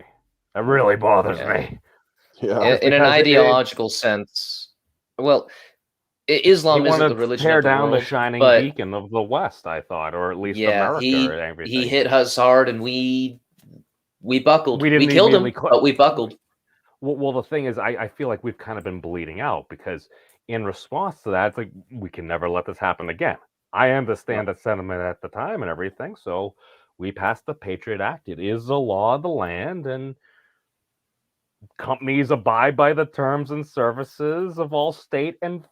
That really bothers me. Yeah. In an ideological sense, well, Islam isn't the religion tear of the down world, the shining but beacon of the West, I thought, or at least America and everything. He hit us hard, and we buckled. We killed him, but we buckled. Well, the thing is, I feel like we've kind of been bleeding out, because in response to that, it's like, we can never let this happen again. I understand that sentiment at the time and everything, so we passed the Patriot Act. It is the law of the land, and companies abide by the terms and services of all state and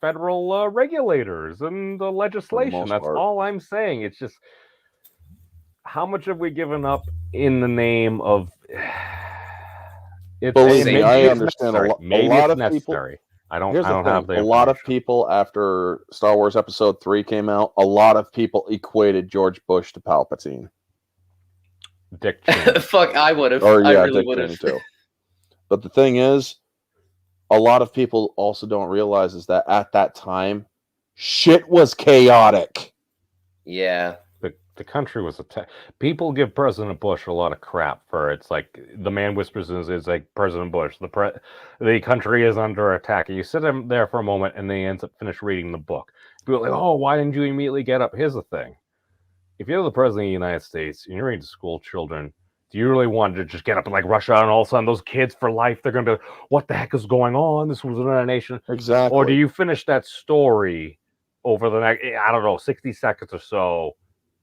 federal regulators and the legislation. That's part. all I'm saying. It's just, how much have we given up in the name of? Believe me, I understand a lot of necessary. people. I don't. Here's I don't the thing: have the a lot of people after Star Wars Episode 3 came out, a lot of people equated George Bush to Palpatine. Dick Cheney. Fuck, I would have. Or I yeah, really Dick would Cheney have. too. But the thing is, a lot of people also don't realize is that at that time, shit was chaotic. Yeah. The country was attacked. People give President Bush a lot of crap for it's like the man whispers is like President Bush. The country is under attack. And you sit there for a moment, and then he ends up finish reading the book. People are like, oh, why didn't you immediately get up? Here's the thing: if you're the president of the United States and you're reading to school children, do you really want to just get up and like rush out, and all of a sudden those kids for life, they're going to be like, what the heck is going on? This was another nation. Exactly. Or do you finish that story over the next, I don't know, 60 seconds or so,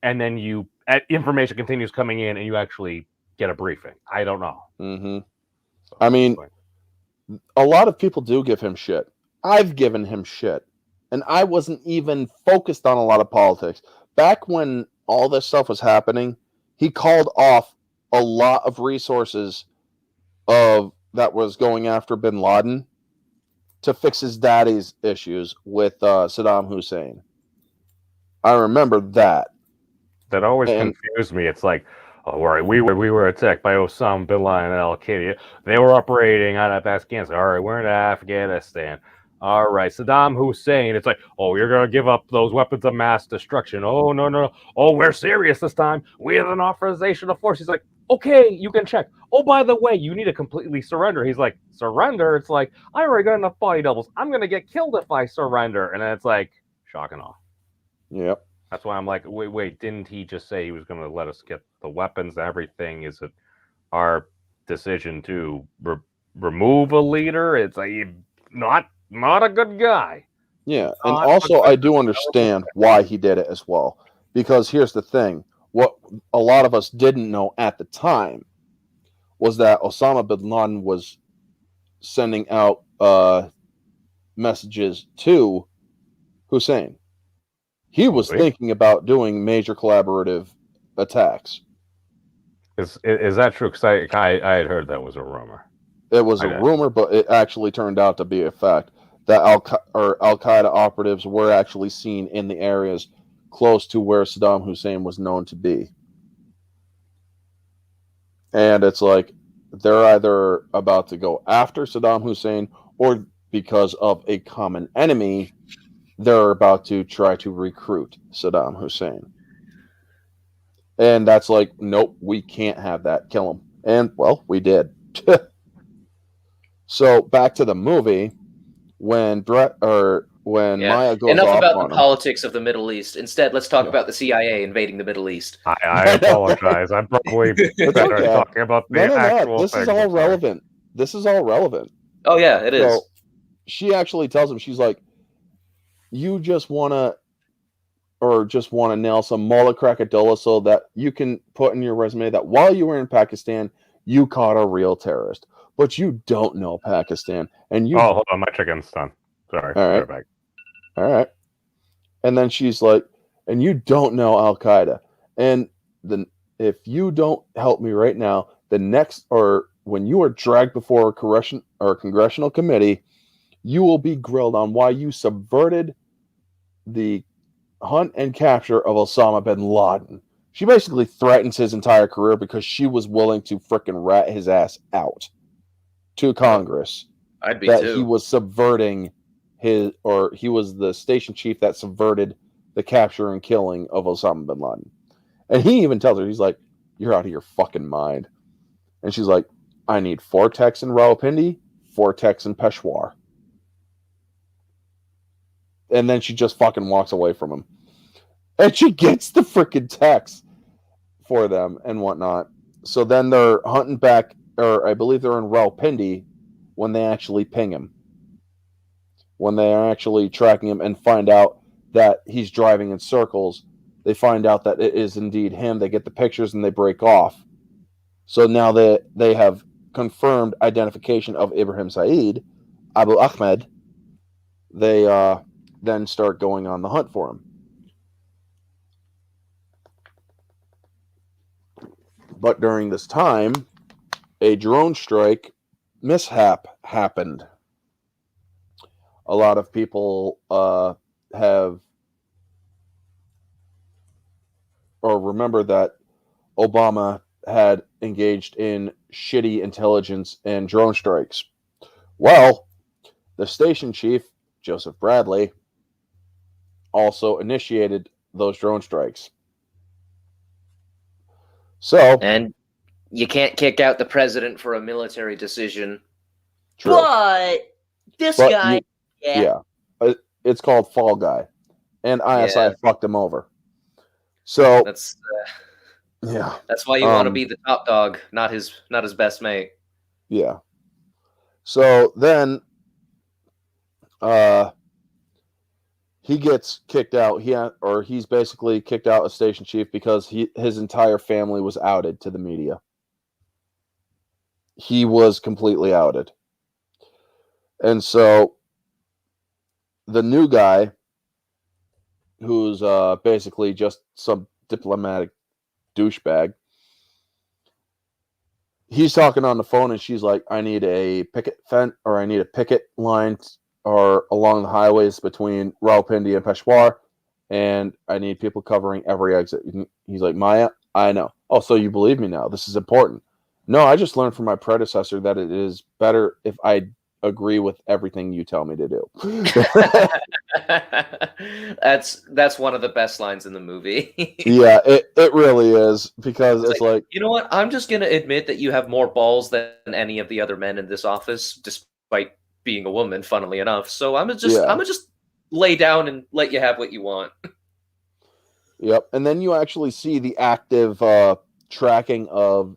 and then information continues coming in and you actually get a briefing? I don't know. Mm-hmm. I mean, a lot of people do give him shit. I've given him shit. And I wasn't even focused on a lot of politics. Back when all this stuff was happening, he called off a lot of resources that was going after Bin Laden to fix his daddy's issues with Saddam Hussein. I remember that. That always confused me. It's like, oh, right, we were attacked by Osama Bin Laden and Al Qaeda. They were operating out of Afghanistan. All right, we're in Afghanistan. All right, Saddam Hussein. It's like, oh, you're going to give up those weapons of mass destruction. Oh, no. Oh, we're serious this time. We have an authorization of force. He's like, okay, you can check. Oh, by the way, you need to completely surrender. He's like, surrender? It's like, I already got enough body doubles. I'm going to get killed if I surrender. And then it's like, shock and awe. Yep. That's why I'm like, wait, didn't he just say he was going to let us get the weapons, everything? Is it our decision to remove a leader? It's like, not a good guy. Yeah, and also I do understand why he did it as well. Because here's the thing. What a lot of us didn't know at the time was that Osama bin Laden was sending out messages to Hussein. He was thinking about doing major collaborative attacks. Is that true? Because I had heard that was a rumor. It was a rumor, but it actually turned out to be a fact that Al Qaeda operatives were actually seen in the areas close to where Saddam Hussein was known to be. And it's like they're either about to go after Saddam Hussein, or because of a common enemy, they're about to try to recruit Saddam Hussein. And that's like, nope, we can't have that. Kill him. And, well, we did. So, back to the movie, when Maya goes enough off about on the him. politics of the Middle East. Instead, let's talk about the CIA invading the Middle East. I apologize. I'm probably better at talking about the actual This is all relevant. This is all relevant. Oh, yeah, it is. She actually tells him, she's like, you just want to nail some mullah crackadola so that you can put in your resume that while you were in Pakistan, you caught a real terrorist. But you don't know Pakistan. And you... Oh, hold on. My chicken's done. Sorry. All right. Back. All right. And then she's like, and you don't know Al Qaeda. And then if you don't help me right now, when you are dragged before a congressional committee, you will be grilled on why you subverted the hunt and capture of Osama bin Laden. She basically threatens his entire career because she was willing to frickin' rat his ass out to Congress. I'd be that too. He was subverting he was the station chief that subverted the capture and killing of Osama bin Laden. And he even tells her, he's like, you're out of your fucking mind. And she's like, I need 4 techs in Rawalpindi, 4 techs in Peshawar. And then she just fucking walks away from him. And she gets the freaking text for them and whatnot. So then they're hunting back, or I believe they're in Rawalpindi when they actually ping him. When they are actually tracking him and find out that he's driving in circles They find out that it is indeed him. They get the pictures and they break off. So now they have confirmed identification of Ibrahim Said, Abu Ahmed. They then start going on the hunt for him. But during this time, a drone strike mishap happened. A lot of people have or remember that Obama had engaged in shitty intelligence and drone strikes. Well, the station chief, Joseph Bradley, also initiated those drone strikes. So, And you can't kick out the president for a military decision. true. But this But guy, yeah. It's called Fall Guy, and ISI Yeah. fucked him over. So That's that's why you want to be the top dog, not his best mate. Yeah. So then, he gets kicked out. He's basically kicked out as station chief because his entire family was outed to the media. He was completely outed, and so the new guy, who's basically just some diplomatic douchebag, he's talking on the phone, and she's like, "I need a picket fence, or I need a picket line, or along the highways between Rawalpindi and Peshawar, and I need people covering every exit." He's like, "Maya, I know. Oh, so you believe me now? This is important." No, I just learned from my predecessor that it is better if I agree with everything you tell me to do. That's one of the best lines in the movie. Yeah, it really is, because it's like, you know what? I'm just gonna admit that you have more balls than any of the other men in this office, despite being a woman, funnily enough. So I'm gonna just lay down and let you have what you want. Yep. And then you actually see the active tracking of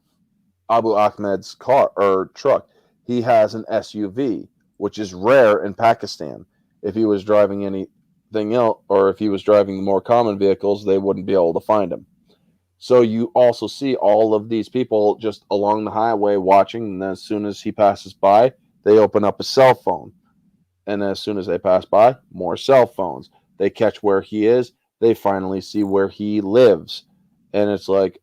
Abu Ahmed's car or truck. He has an SUV, which is rare in Pakistan. If he was driving anything else, or if he was driving the more common vehicles, they wouldn't be able to find him. So you also see all of these people just along the highway watching, and as soon as he passes by, they open up a cell phone. And as soon as they pass by, more cell phones. They catch where he is. They finally see where he lives. And it's like,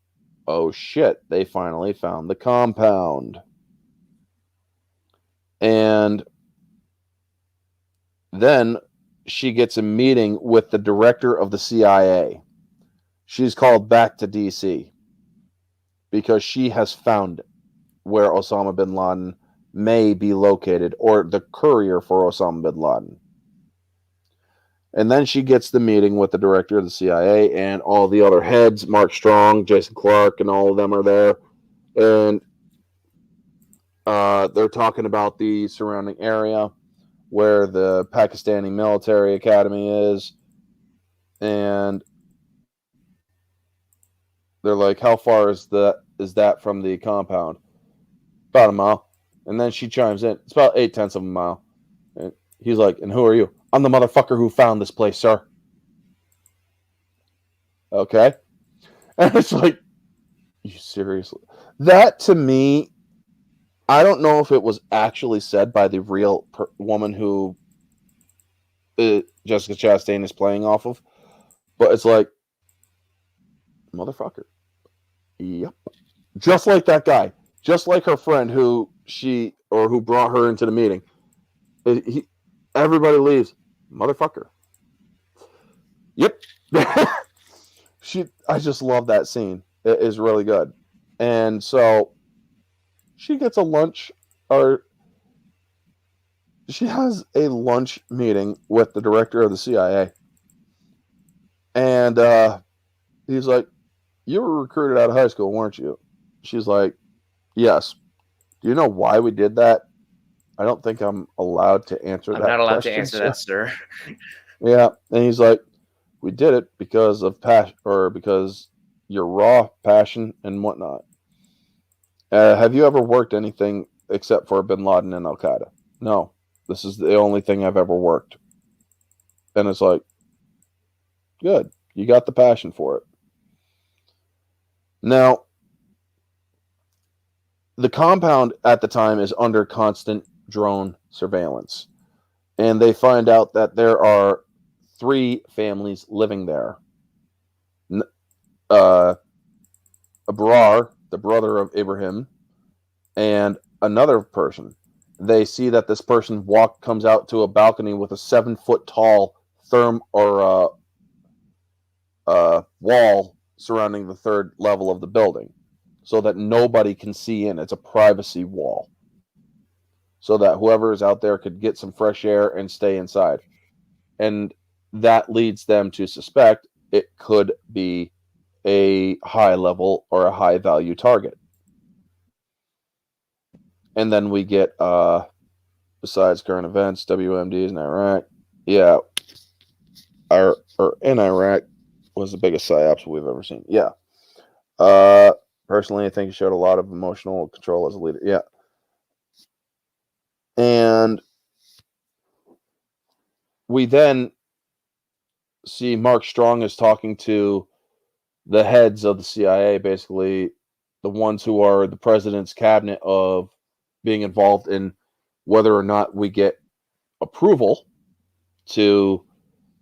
oh shit, they finally found the compound. And then she gets a meeting with the director of the CIA. She's called back to DC because she has found where Osama bin Laden may be located, or the courier for Osama bin Laden. And then she gets the meeting with the director of the CIA and all the other heads, Mark Strong, Jason Clarke, and all of them are there. And they're talking about the surrounding area where the Pakistani military academy is. And they're like, how far is that from the compound? About a mile. And then she chimes in, it's about 0.8 of a mile. And he's like, and who are you? I'm the motherfucker who found this place, sir. Okay. And it's like, you seriously? That, to me, I don't know if it was actually said by the real woman who Jessica Chastain is playing off of, but it's like, motherfucker. Yep. Just like that guy. Just like her friend who brought her into the meeting. Everybody leaves. Motherfucker. Yep. I just love that scene. It is really good. And so she gets a lunch, or she has a lunch meeting with the director of the CIA. And he's like, you were recruited out of high school, weren't you? She's like, yes. Do you know why we did that? I don't think I'm allowed to answer that. I'm not allowed question, to answer that, sir. Yeah. And he's like, we did it because of passion, or because your raw passion and whatnot. Have you ever worked anything except for Bin Laden and Al Qaeda? No. This is the only thing I've ever worked. And it's like, good. You got the passion for it. Now, the compound at the time is under constant drone surveillance. And they find out that there are 3 families living there. Abrar, the brother of Ibrahim, and another person. They see that this person comes out to a balcony with a 7-foot tall wall surrounding the 3rd level of the building, so that nobody can see in. It's a privacy wall, so that whoever is out there could get some fresh air and stay inside. And that leads them to suspect it could be a high level or a high value target. And then we get, besides current events, WMDs in Iraq. Yeah. Or in Iraq was the biggest psyops we've ever seen. Yeah. Personally, I think it showed a lot of emotional control as a leader. Yeah. And we then see Mark Strong is talking to the heads of the CIA, basically the ones who are the president's cabinet of being involved in whether or not we get approval to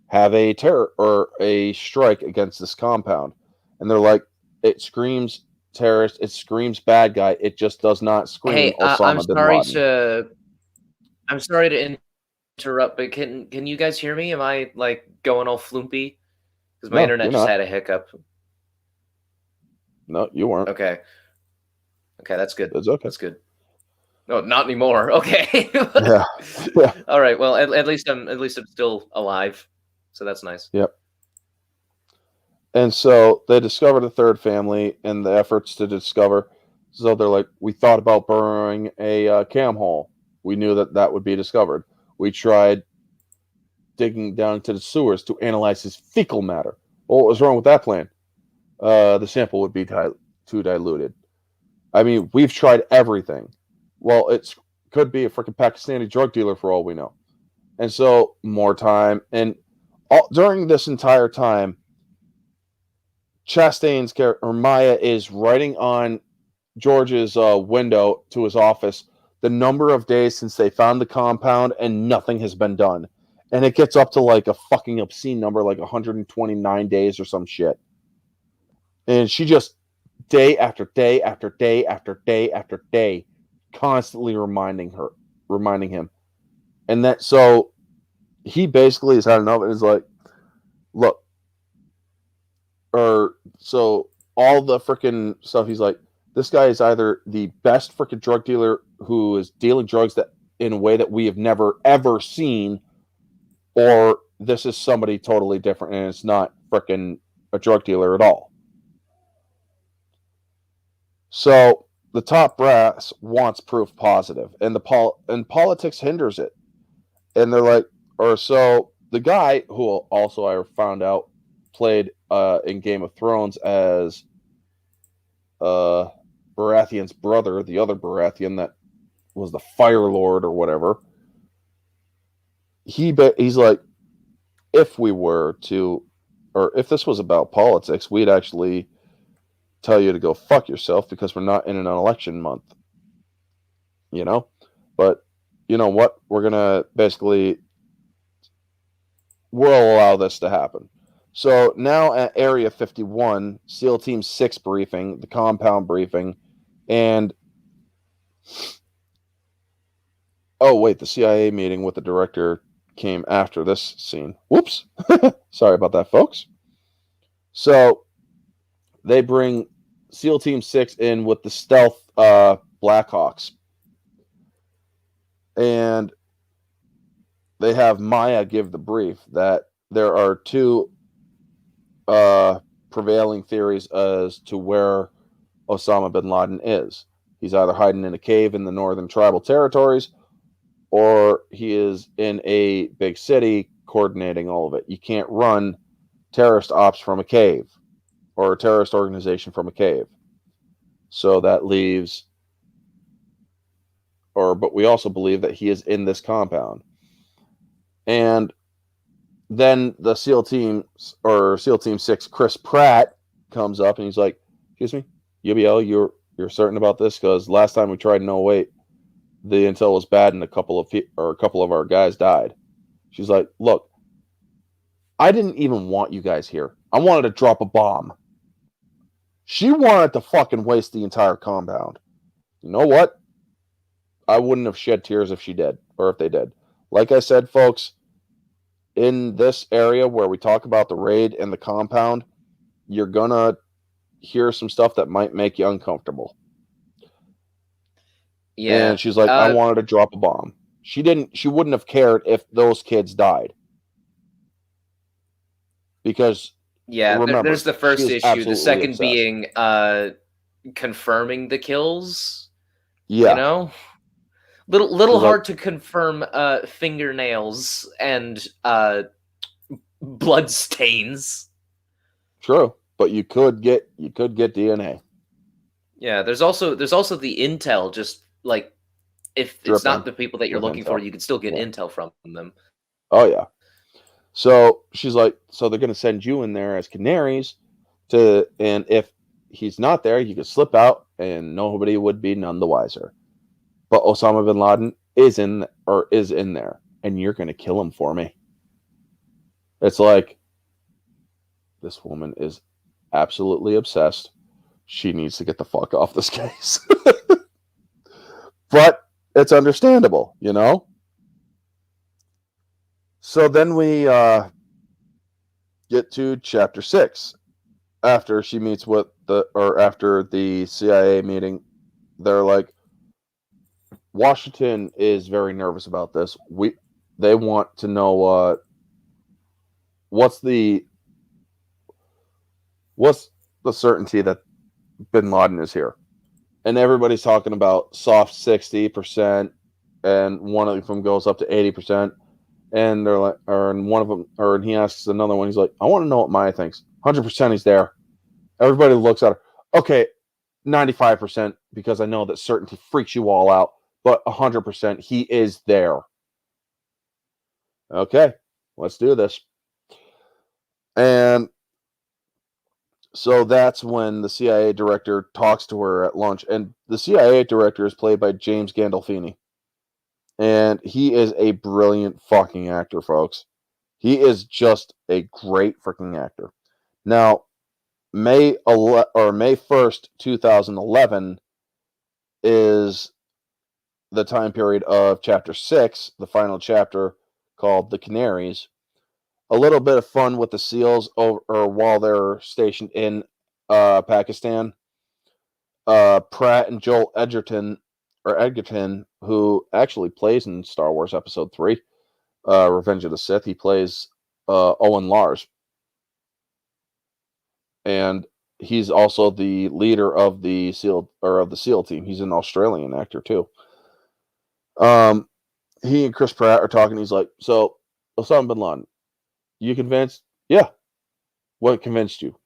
have a terror or a strike against this compound. And they're like, it screams terrorist, it screams bad guy, it just does not scream Osama bin Laden. I'm sorry to interrupt, but can you guys hear me? Am I like going all floopy? Because my internet just had a hiccup. No, you weren't. Okay, that's good. That's okay. That's good. No, not anymore. Okay. Yeah. All right. Well, at least I'm still alive, so that's nice. Yep. And so they discover the 3rd family in the efforts to discover. So they're like, we thought about burrowing a cam hole. We knew that would be discovered. We tried digging down into the sewers to analyze his fecal matter. Well, what was wrong with that plan? The sample would be too diluted. I mean, we've tried everything. Well, it could be a freaking Pakistani drug dealer for all we know. And so more time. And during this entire time, Chastain's character, or Maya, is writing on George's window to his office the number of days since they found the compound and nothing has been done. And it gets up to like a fucking obscene number, like 129 days or some shit. And she just, day after day after day after day after day, constantly reminding him. And that, so he basically has had enough and is like, look, so all the freaking stuff, he's like, this guy is either the best freaking drug dealer who is dealing drugs that in a way that we have never ever seen, or this is somebody totally different and it's not freaking a drug dealer at all. So the top brass wants proof positive, and politics hinders it. And they're like, so the guy who also I found out played in Game of Thrones as Baratheon's brother, the other Baratheon that was the Fire Lord or whatever. He's like, if we were to, or if this was about politics, we'd actually tell you to go fuck yourself because we're not in an election month. You know? But you know what? We're going to basically, we'll allow this to happen. So now at Area 51, SEAL Team 6 briefing, the compound briefing, and the CIA meeting with the director came after this scene. Whoops. Sorry about that, folks. So they bring SEAL Team 6 in with the stealth Blackhawks. And they have Maya give the brief that there are 2 prevailing theories as to where Osama bin Laden is. He's either hiding in a cave in the northern tribal territories, or he is in a big city coordinating all of it. You can't run terrorist ops from a cave, or a terrorist organization from a cave. So that leaves, but we also believe that he is in this compound. And then the SEAL Team 6, Chris Pratt, comes up and he's like, "Excuse me, UBL, you're certain about this? Because last time we tried 08, the intel was bad and a couple of our guys died." She's like, "Look, I didn't even want you guys here. I wanted to drop a bomb." She wanted to fucking waste the entire compound. You know what? I wouldn't have shed tears if she did, or if they did. Like I said, folks, in this area where we talk about the raid and the compound, you're gonna hear some stuff that might make you uncomfortable. Yeah. And she's like, I wanted to drop a bomb. She wouldn't have cared if those kids died. Because remember, there's the first issue. The second obsessed. being confirming the kills. Yeah. You know? Little hard to confirm fingernails and blood stains. True. But you could get DNA. Yeah, there's also the intel, just like if it's not the people that you're looking for, you can still get intel from them. Oh yeah. So she's like, so they're gonna send you in there as canaries and if he's not there, you could slip out and nobody would be none the wiser. But Osama Bin Laden is in there, and you're gonna kill him for me. It's like, this woman is absolutely obsessed. She needs to get the fuck off this case. But it's understandable, you know? So then we get to chapter 6. After she meets after the CIA meeting, they're like, Washington is very nervous about this. They want to know what's the certainty that Bin Laden is here. And everybody's talking about soft 60%, and one of them goes up to 80%. And they're like, and he asks another one, he's like, I want to know what Maya thinks. 100% he's there. Everybody looks at her. Okay, 95%, because I know that certainty freaks you all out, but 100% he is there. Okay, let's do this. And so that's when the CIA director talks to her at lunch. And the CIA director is played by James Gandolfini. And he is a brilliant fucking actor, folks. He is just a great freaking actor. Now, May 1st, 2011 is the time period of chapter 6, the final chapter called The Canaries. A little bit of fun with the SEALs while they're stationed in Pakistan. Pratt and Joel Edgerton, who actually plays in Star Wars Episode 3, Revenge of the Sith. He plays Owen Lars. And he's also the leader of the SEAL team. He's an Australian actor too. He and Chris Pratt are talking. He's like, so Osama Bin Laden, you convinced? Yeah. What convinced you?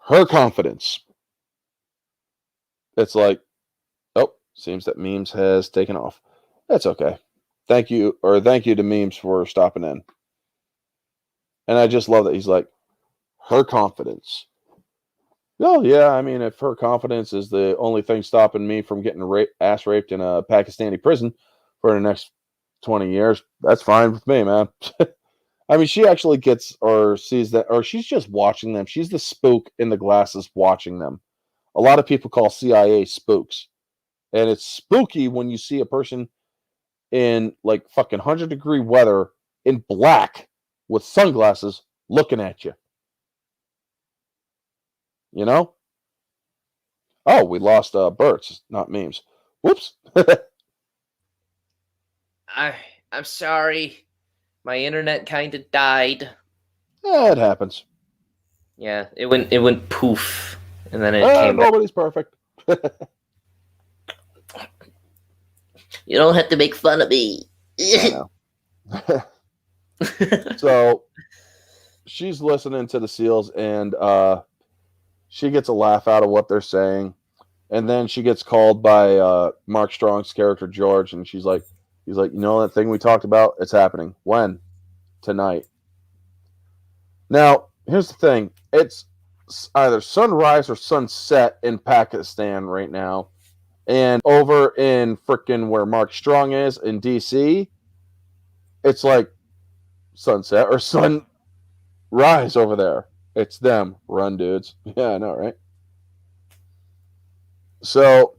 Her confidence. It's like, oh, seems that Memes has taken off. That's okay. Thank you to Memes for stopping in. And I just love that he's like, her confidence. Oh, yeah, I mean, if her confidence is the only thing stopping me from getting ass raped in a Pakistani prison for the next 20 years, that's fine with me, man. I mean, she actually gets or sees that, or she's just watching them. She's the spook in the glasses watching them. A lot of people call CIA spooks. And it's spooky when you see a person in like fucking 100-degree weather in black with sunglasses looking at you. You know? Oh, we lost Bert's, not Memes. Whoops. I'm sorry. My internet kind of died. Yeah, it happens. Yeah, it went poof, and then it came back. Nobody's perfect. You don't have to make fun of me. I know. So she's listening to the SEALs, and she gets a laugh out of what they're saying, and then she gets called by Mark Strong's character George, and he's like, you know that thing we talked about? It's happening. When? Tonight. Now, here's the thing. It's either sunrise or sunset in Pakistan right now. And over in frickin' where Mark Strong is in DC, it's like sunset or sunrise over there. It's them. Run, dudes. Yeah, I know, right? So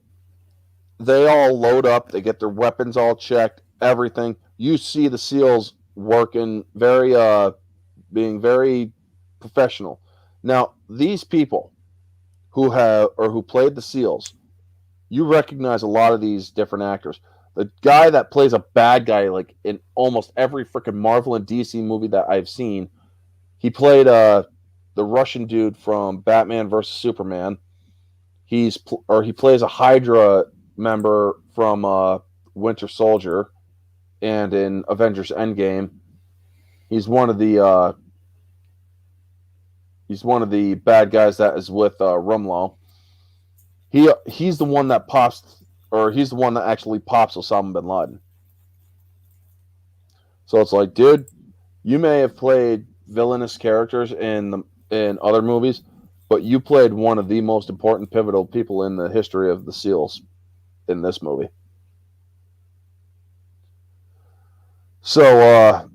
they all load up. They get their weapons all checked, everything. You see the SEALs working being very professional. Now, these people who played the SEALs, you recognize a lot of these different actors. The guy that plays a bad guy, like in almost every freaking Marvel and DC movie that I've seen, he played the Russian dude from Batman versus Superman. He plays a Hydra member from Winter Soldier, and in Avengers Endgame, he's one of the bad guys that is with Rumlow. He's the one that actually pops Osama bin Laden. So it's like, dude, you may have played villainous characters in other movies, but you played one of the most important pivotal people in the history of the SEALs in this movie. So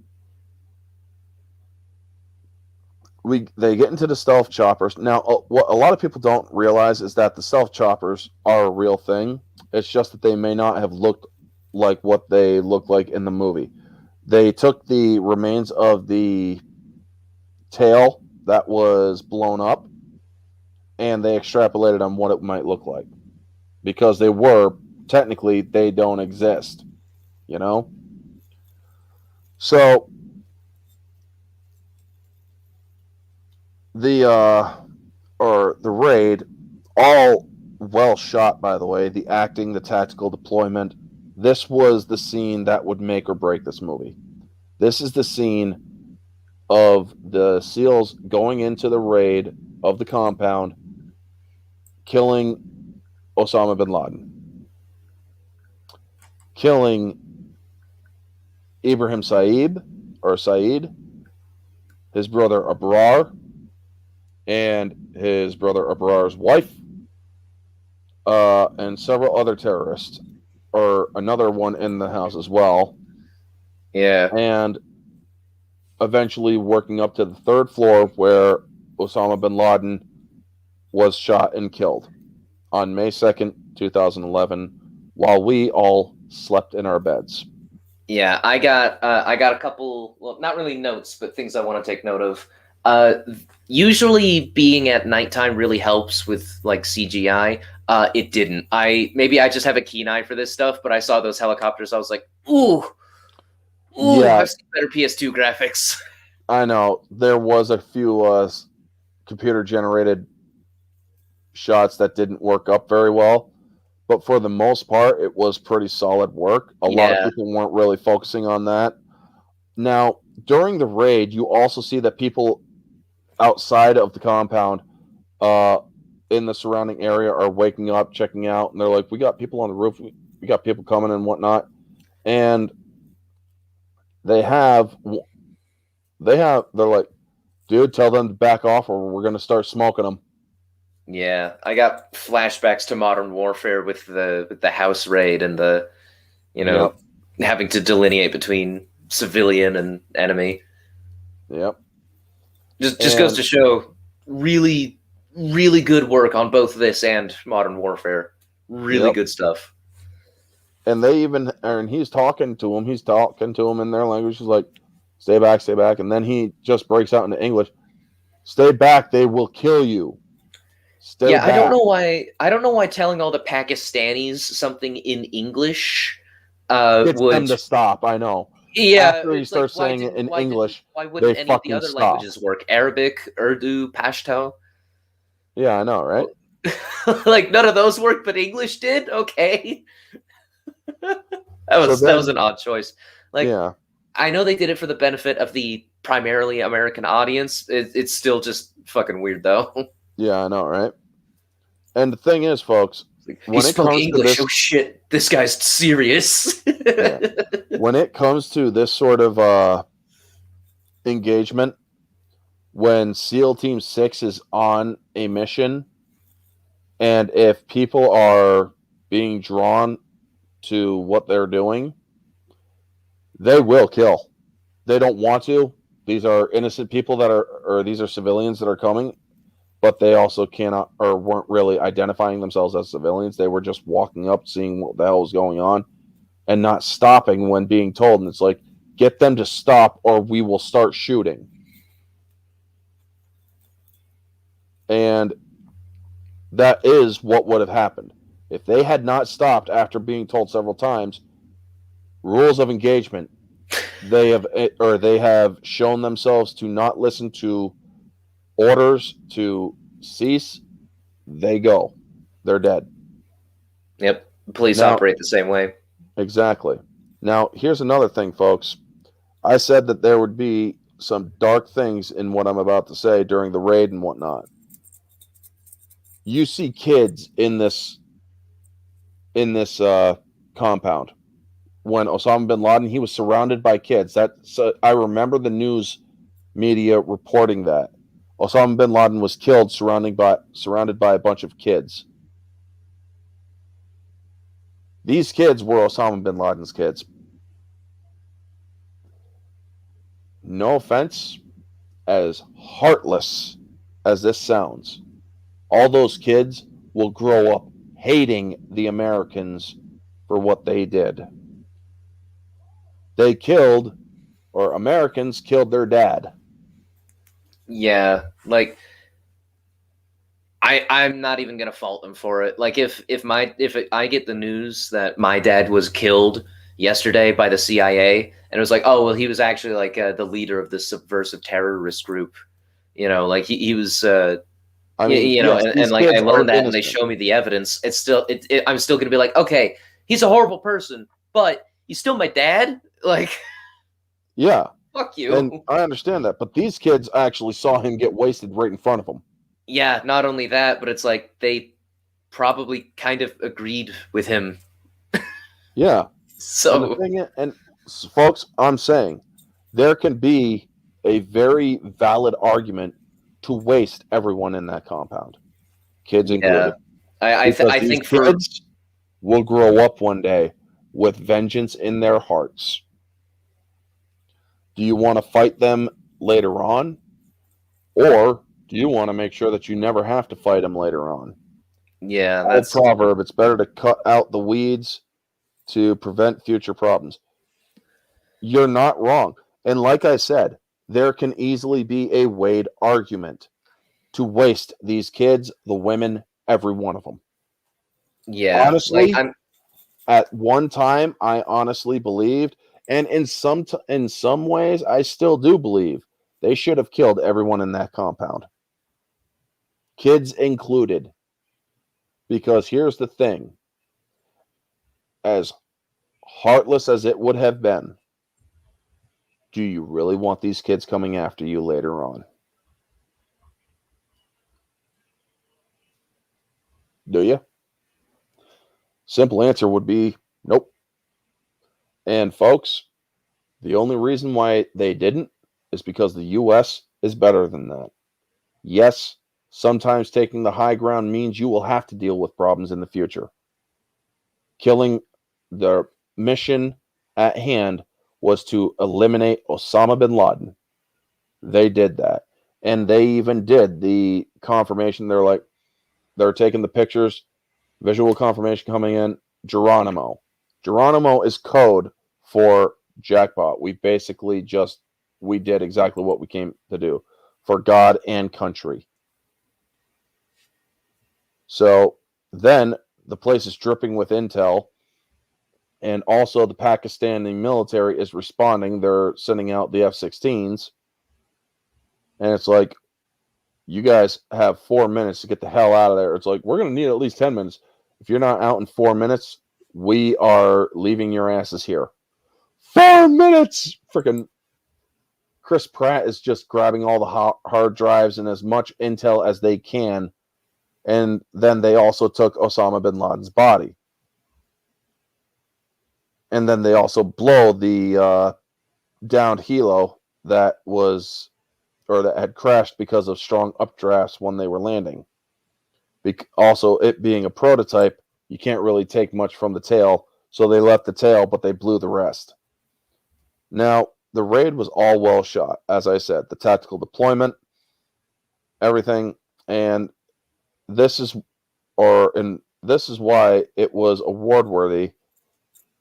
they get into the stealth choppers. Now, what a lot of people don't realize is that the stealth choppers are a real thing. It's just that they may not have looked like what they looked like in the movie. They took the remains of the tail that was blown up, and they extrapolated on what it might look like. Because they don't exist, you know? So the raid, all well shot, by the way, the acting, the tactical deployment. This was the scene that would make or break this movie. This is the scene of the SEALs going into the raid of the compound, killing Osama bin Laden, killing Ibrahim Said, his brother Abrar, and his brother Abrar's wife, and several other terrorists, or another one in the house as well. Yeah. And eventually working up to the third floor where Osama bin Laden was shot and killed on May 2nd, 2011, while we all slept in our beds. Yeah, I got a couple, well, not really notes, but things I want to take note of. Usually being at nighttime really helps with like CGI. It didn't. Maybe I just have a keen eye for this stuff, but I saw those helicopters. I was like, ooh, yeah. I've seen better PS2 graphics. I know there was a few computer generated shots that didn't work up very well, but for the most part, it was pretty solid work. A lot of people weren't really focusing on that. Now, during the raid, you also see that people outside of the compound in the surrounding area are waking up, checking out, and they're like, we got people on the roof, we got people coming and whatnot. And they're like, dude, tell them to back off or we're going to start smoking them. Yeah, I got flashbacks to Modern Warfare with the house raid and the, having to delineate between civilian and enemy. Yep. Just goes to show really, really good work on both this and Modern Warfare. Really good stuff. And he's talking to him in their language. He's like, stay back, stay back. And then he just breaks out into English. Stay back, they will kill you. Stay back. I don't know why telling all the Pakistanis something in English gets them to stop. I know. Yeah, after he starts saying it in English, why wouldn't any of the other languages work? Arabic, Urdu, Pashto? Yeah, I know, right? Like none of those work, but English did? Okay. That was an odd choice. Like, yeah. I know they did it for the benefit of the primarily American audience. It's still just fucking weird, though. Yeah, I know, right? And the thing is, folks, he spoke English. Oh shit, this guy's serious. Yeah. When it comes to this sort of engagement, when SEAL Team 6 is on a mission, and if people are being drawn to what they're doing, they will kill. They don't want to. These are innocent people or these are civilians that are coming, but they also cannot or weren't really identifying themselves as civilians. They were just walking up, seeing what the hell was going on, and not stopping when being told. And it's like, get them to stop or we will start shooting. And that is what would have happened. If they had not stopped after being told several times, rules of engagement, they have shown themselves to not listen to orders to cease, they go. They're dead. Yep. Police Now- operate the same way. Exactly. Now, here's another thing, folks. I said that there would be some dark things in what I'm about to say during the raid and whatnot. You see kids in this compound. When Osama Bin Laden, he was surrounded by kids. I remember the news media reporting that Osama Bin Laden was killed surrounded by a bunch of kids. These kids were Osama Bin Laden's kids. No offense, as heartless as this sounds, all those kids will grow up hating the Americans for what they did. Americans killed their dad. Yeah, like I'm not even gonna fault them for it. Like if I get the news that my dad was killed yesterday by the CIA, and it was like, oh well, he was actually like the leader of this subversive terrorist group. You know, like he was. I mean, yes, and like I learned that, and they show me the evidence. It's still, I'm still gonna be like, okay, he's a horrible person, but he's still my dad. Like, yeah, fuck you. And I understand that, but these kids actually saw him get wasted right in front of them. Yeah, not only that, but it's like they probably kind of agreed with him. Yeah. So, and folks, I'm saying there can be a very valid argument to waste everyone in that compound, kids included. I think kids will grow up one day with vengeance in their hearts. Do you want to fight them later on, or do you want to make sure that you never have to fight them later on? Yeah, that's a proverb. It's better to cut out the weeds to prevent future problems. You're not wrong. And like I said, there can easily be a weighed argument to waste these kids, the women, every one of them. Yeah. Honestly, at one time, I honestly believed, and in some ways, I still do believe, they should have killed everyone in that compound. Kids included. Because here's the thing. As heartless as it would have been, do you really want these kids coming after you later on? Do you? Simple answer would be nope. And folks, the only reason why they didn't is because the U.S. is better than that. Yes, sometimes taking the high ground means you will have to deal with problems in the future. Killing the mission at hand was to eliminate Osama bin Laden. They did that. And they even did the confirmation. They're taking the pictures, visual confirmation coming in. Geronimo. Geronimo is code for jackpot. We did exactly what we came to do for God and country. So then the place is dripping with intel. And also the Pakistani military is responding. They're sending out the F-16s. And it's like, you guys have 4 minutes to get the hell out of there. It's like, we're going to need at least 10 minutes. If you're not out in 4 minutes, we are leaving your asses here. 4 minutes! Freaking Chris Pratt is just grabbing all the hard drives and as much intel as they can. And then they also took Osama bin Laden's body. And then they also blow the downed helo that was or that had crashed because of strong updrafts when they were landing. Also, it being a prototype, you can't really take much from the tail, so they left the tail, but they blew the rest. Now, the raid was all well shot, as I said, the tactical deployment, everything, and this is why it was award worthy,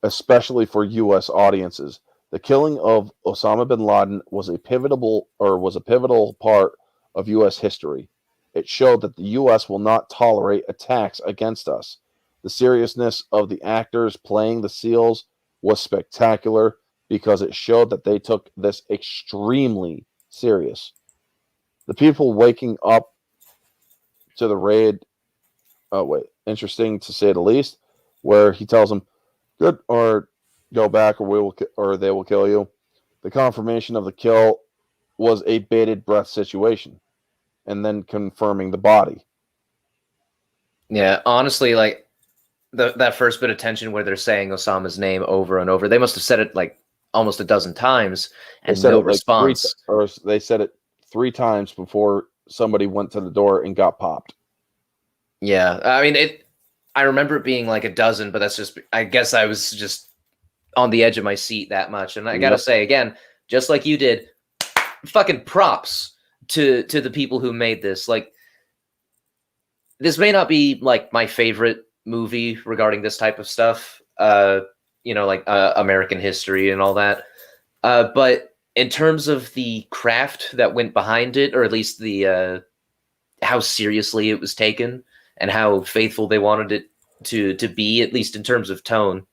especially for U.S. audiences. The killing of Osama bin Laden was a pivotal part of U.S. history. It showed that the U.S. will not tolerate attacks against us. The seriousness of the actors playing the SEALs was spectacular because it showed that they took this extremely serious. The people waking up to the raid, interesting to say the least, where he tells them, "Good, or go back, or they will kill you." The confirmation of the kill was a bated breath situation, and then confirming the body. Yeah, honestly, like that first bit of tension where they're saying Osama's name over and over, they must have said it like almost a dozen times and no response. They said it 3 times before somebody went to the door and got popped. Yeah, I mean I remember it being like a dozen, but that's just, I guess I was just on the edge of my seat that much. And I gotta say again, just like you did, fucking props to the people who made this. Like, this may not be like my favorite movie regarding this type of stuff, like American history and all that. But in terms of the craft that went behind it, or at least the how seriously it was taken and how faithful they wanted it to be, at least in terms of tone,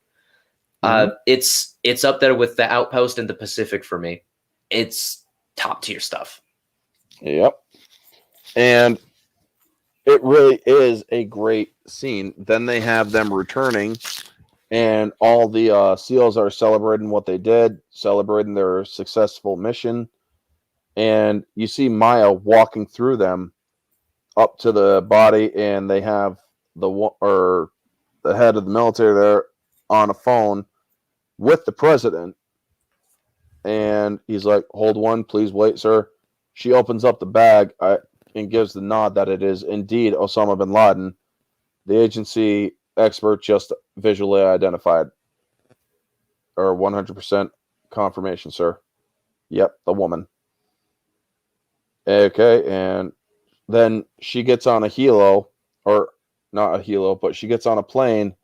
it's up there with The Outpost and The Pacific for me. It's top tier stuff. Yep. And it really is a great scene. Then they have them returning, and all the SEALs are celebrating what they did, celebrating their successful mission. And you see Maya walking through them up to the body, and they have the head of the military there on a phone with the president. And he's like, "Hold one, please wait, sir." She opens up the bag and gives the nod that it is indeed Osama bin Laden. The agency expert just visually identified, or 100% confirmation, sir. Yep, the woman. Okay, and then she gets on a helo, or not a helo, but she gets on a plane.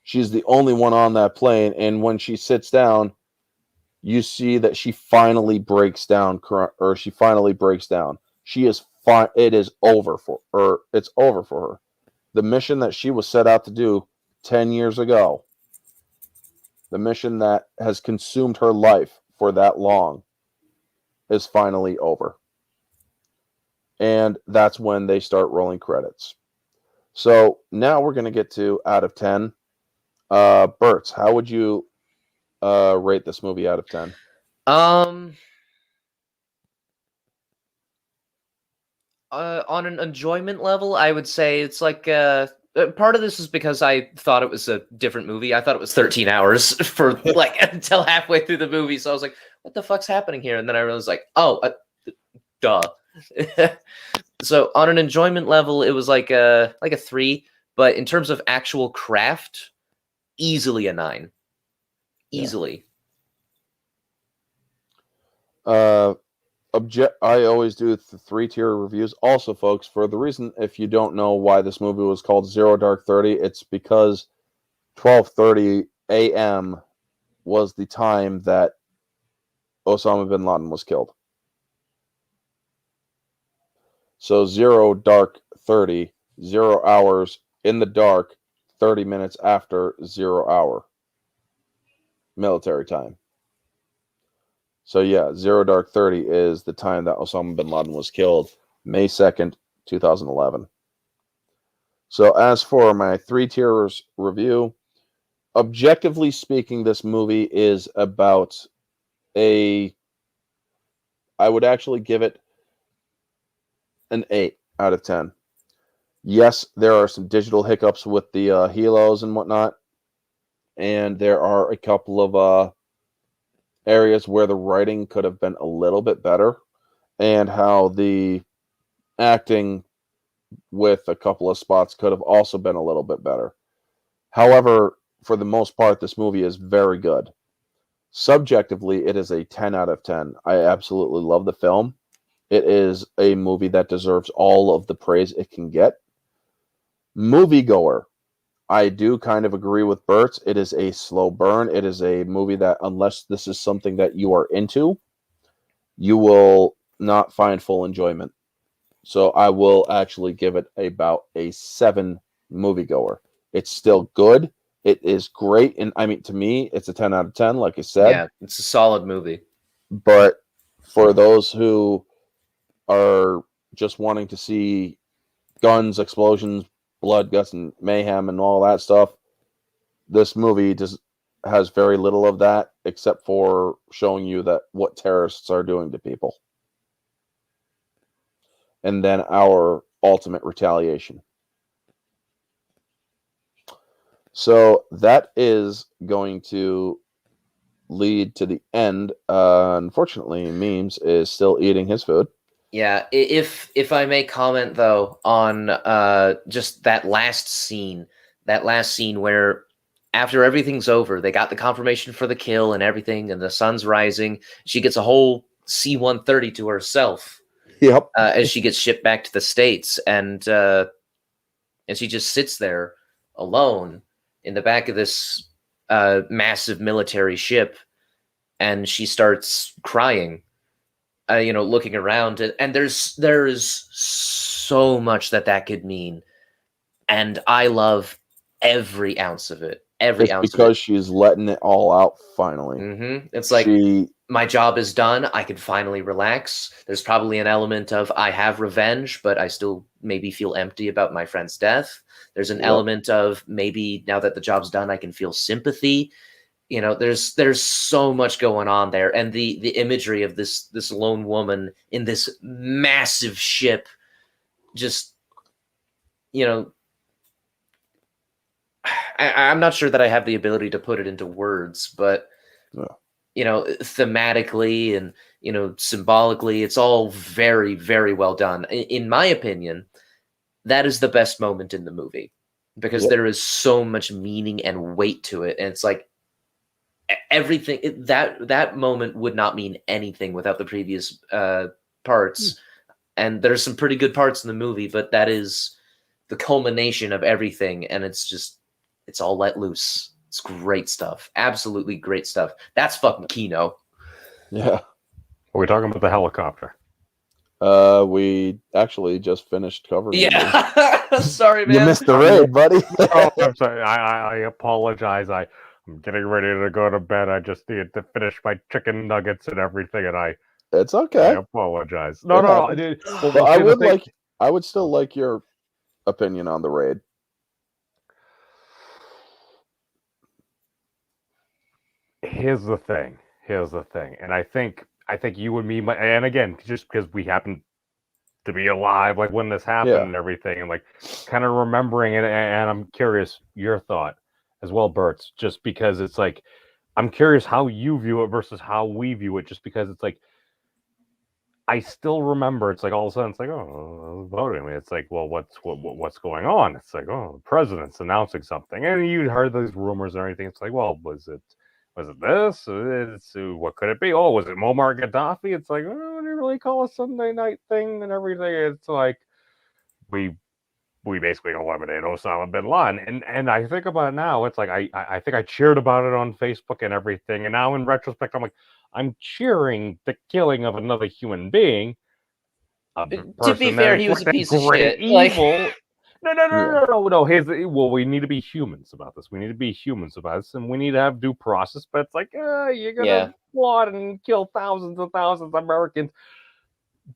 She's the only one on that plane, and when she sits down, you see that she finally breaks down, She is fine. It is over for her. It's over for her. The mission that she was set out to do 10 years ago, the mission that has consumed her life for that long, is finally over. And that's when they start rolling credits. So now we're going to get to out of 10. Bertz, how would you rate this movie out of 10? On an enjoyment level, I would say it's like part of this is because I thought it was a different movie. I thought it was 13 hours for like until halfway through the movie. So I was like, what the fuck's happening here? And then I realized like, duh. So on an enjoyment level, it was like a 3, but in terms of actual craft, easily a 9. Easily. I always do the 3-tier reviews. Also, folks, for the reason, if you don't know why this movie was called Zero Dark 30, it's because 12:30 a.m. was the time that Osama bin Laden was killed. So 0 dark 30, 0 hours in the dark, 30 minutes after 0 hour military time. So yeah, 0 dark 30 is the time that Osama bin Laden was killed, May 2nd, 2011. So as for my 3 tiers review, objectively speaking, this movie is about I would actually give it an 8 out of 10. Yes, there are some digital hiccups with the helos and whatnot, and there are a couple of areas where the writing could have been a little bit better, and how the acting with a couple of spots could have also been a little bit better. However, for the most part, this movie is very good. Subjectively, it is a 10 out of 10. I absolutely love the film. It is a movie that deserves all of the praise it can get. Moviegoer, I do kind of agree with Bert. It is a slow burn. It is a movie that, unless this is something that you are into, you will not find full enjoyment. So I will actually give it about a 7 moviegoer. It's still good. It is great. And I mean, to me, it's a 10 out of 10, like I said. Yeah, it's a solid movie. But for those who are just wanting to see guns, explosions, blood, guts, and mayhem and all that stuff, this movie has very little of that, except for showing you that what terrorists are doing to people. And then our ultimate retaliation. So that is going to lead to the end. Unfortunately, Memes is still eating his food. Yeah, if I may comment though on just that last scene where after everything's over, they got the confirmation for the kill and everything, and the sun's rising. She gets a whole C-130 to herself. Yep. As she gets shipped back to the States, and she just sits there alone in the back of this massive military ship, and she starts crying. Looking around, and there is so much that could mean, and I love every ounce of it. Because she's letting it all out finally. Mm-hmm. It's like my job is done. I can finally relax. There's probably an element of I have revenge, but I still maybe feel empty about my friend's death. There's an element of maybe now that the job's done, I can feel sympathy. There's so much going on there, and the imagery of this lone woman in this massive ship, just I'm not sure that I have the ability to put it into words, but thematically and symbolically, it's all very, very well done. In my opinion, that is the best moment in the movie, because there is so much meaning and weight to it, and it's like everything that moment would not mean anything without the previous parts. And there's some pretty good parts in the movie, but that is the culmination of everything, and it's all let loose. It's great stuff. Absolutely great stuff. That's fucking Kino. Yeah. Are we talking about the helicopter? We actually just finished covering it. Yeah. Sorry, man. You missed the raid, buddy. Oh, I'm sorry. I apologize. I'm getting ready to go to bed. I just needed to finish my chicken nuggets and everything, and It's okay. I apologize. No. I would still like your opinion on the raid. Here's the thing, and I think you and me, and again, just because we happen to be alive, like when this happened and everything, and like kind of remembering it, and I'm curious your thought as well, Bert, just because it's like I'm curious how you view it versus how we view it, just because it's like I still remember. It's like all of a sudden it's like, oh, voting. It's like, well, what's going on? It's like, oh, the president's announcing something, and you heard those rumors and everything. It's like, well, was it this? What could it be? Oh, was it Muammar Gaddafi? It's like, oh, didn't really call a Sunday night thing and everything. It's like we basically eliminated Osama Bin Laden, and I think about it now. It's like I think I cheered about it on Facebook and everything, and now in retrospect, I'm like, I'm cheering the killing of another human being. To be fair, he was a piece of shit. Evil. No. We need to be humans about this. We need to be humans about this, and we need to have due process. But it's like, you're gonna flood and kill thousands and thousands of Americans.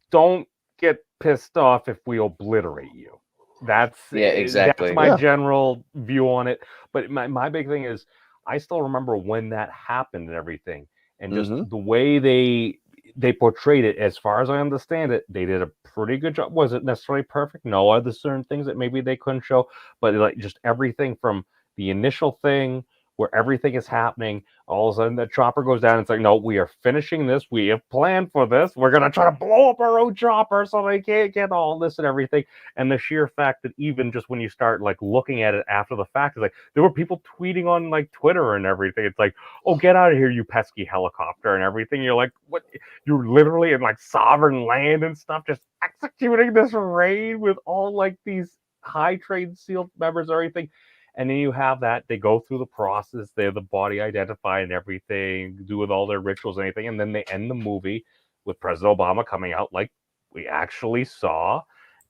Don't get pissed off if we obliterate you. That's exactly. That's my general view on it. But my big thing is, I still remember when that happened and everything, and just the way they portrayed it. As far as I understand it, they did a pretty good job. Was it necessarily perfect? No, are there certain things that maybe they couldn't show? But like just everything from the initial thing where everything is happening. All of a sudden, the chopper goes down. It's like, no, we are finishing this. We have planned for this. We're going to try to blow up our own chopper so they can't get all this and everything. And the sheer fact that even just when you start like looking at it after the fact, it's like there were people tweeting on like Twitter and everything. It's like, oh, get out of here, you pesky helicopter and everything. You're like, what? You're literally in like sovereign land and stuff, just executing this raid with all like these high trained SEAL members or everything. And then you have that, they go through the process, they're the body identified and everything, doing all their rituals and anything, and then they end the movie with President Obama coming out like we actually saw.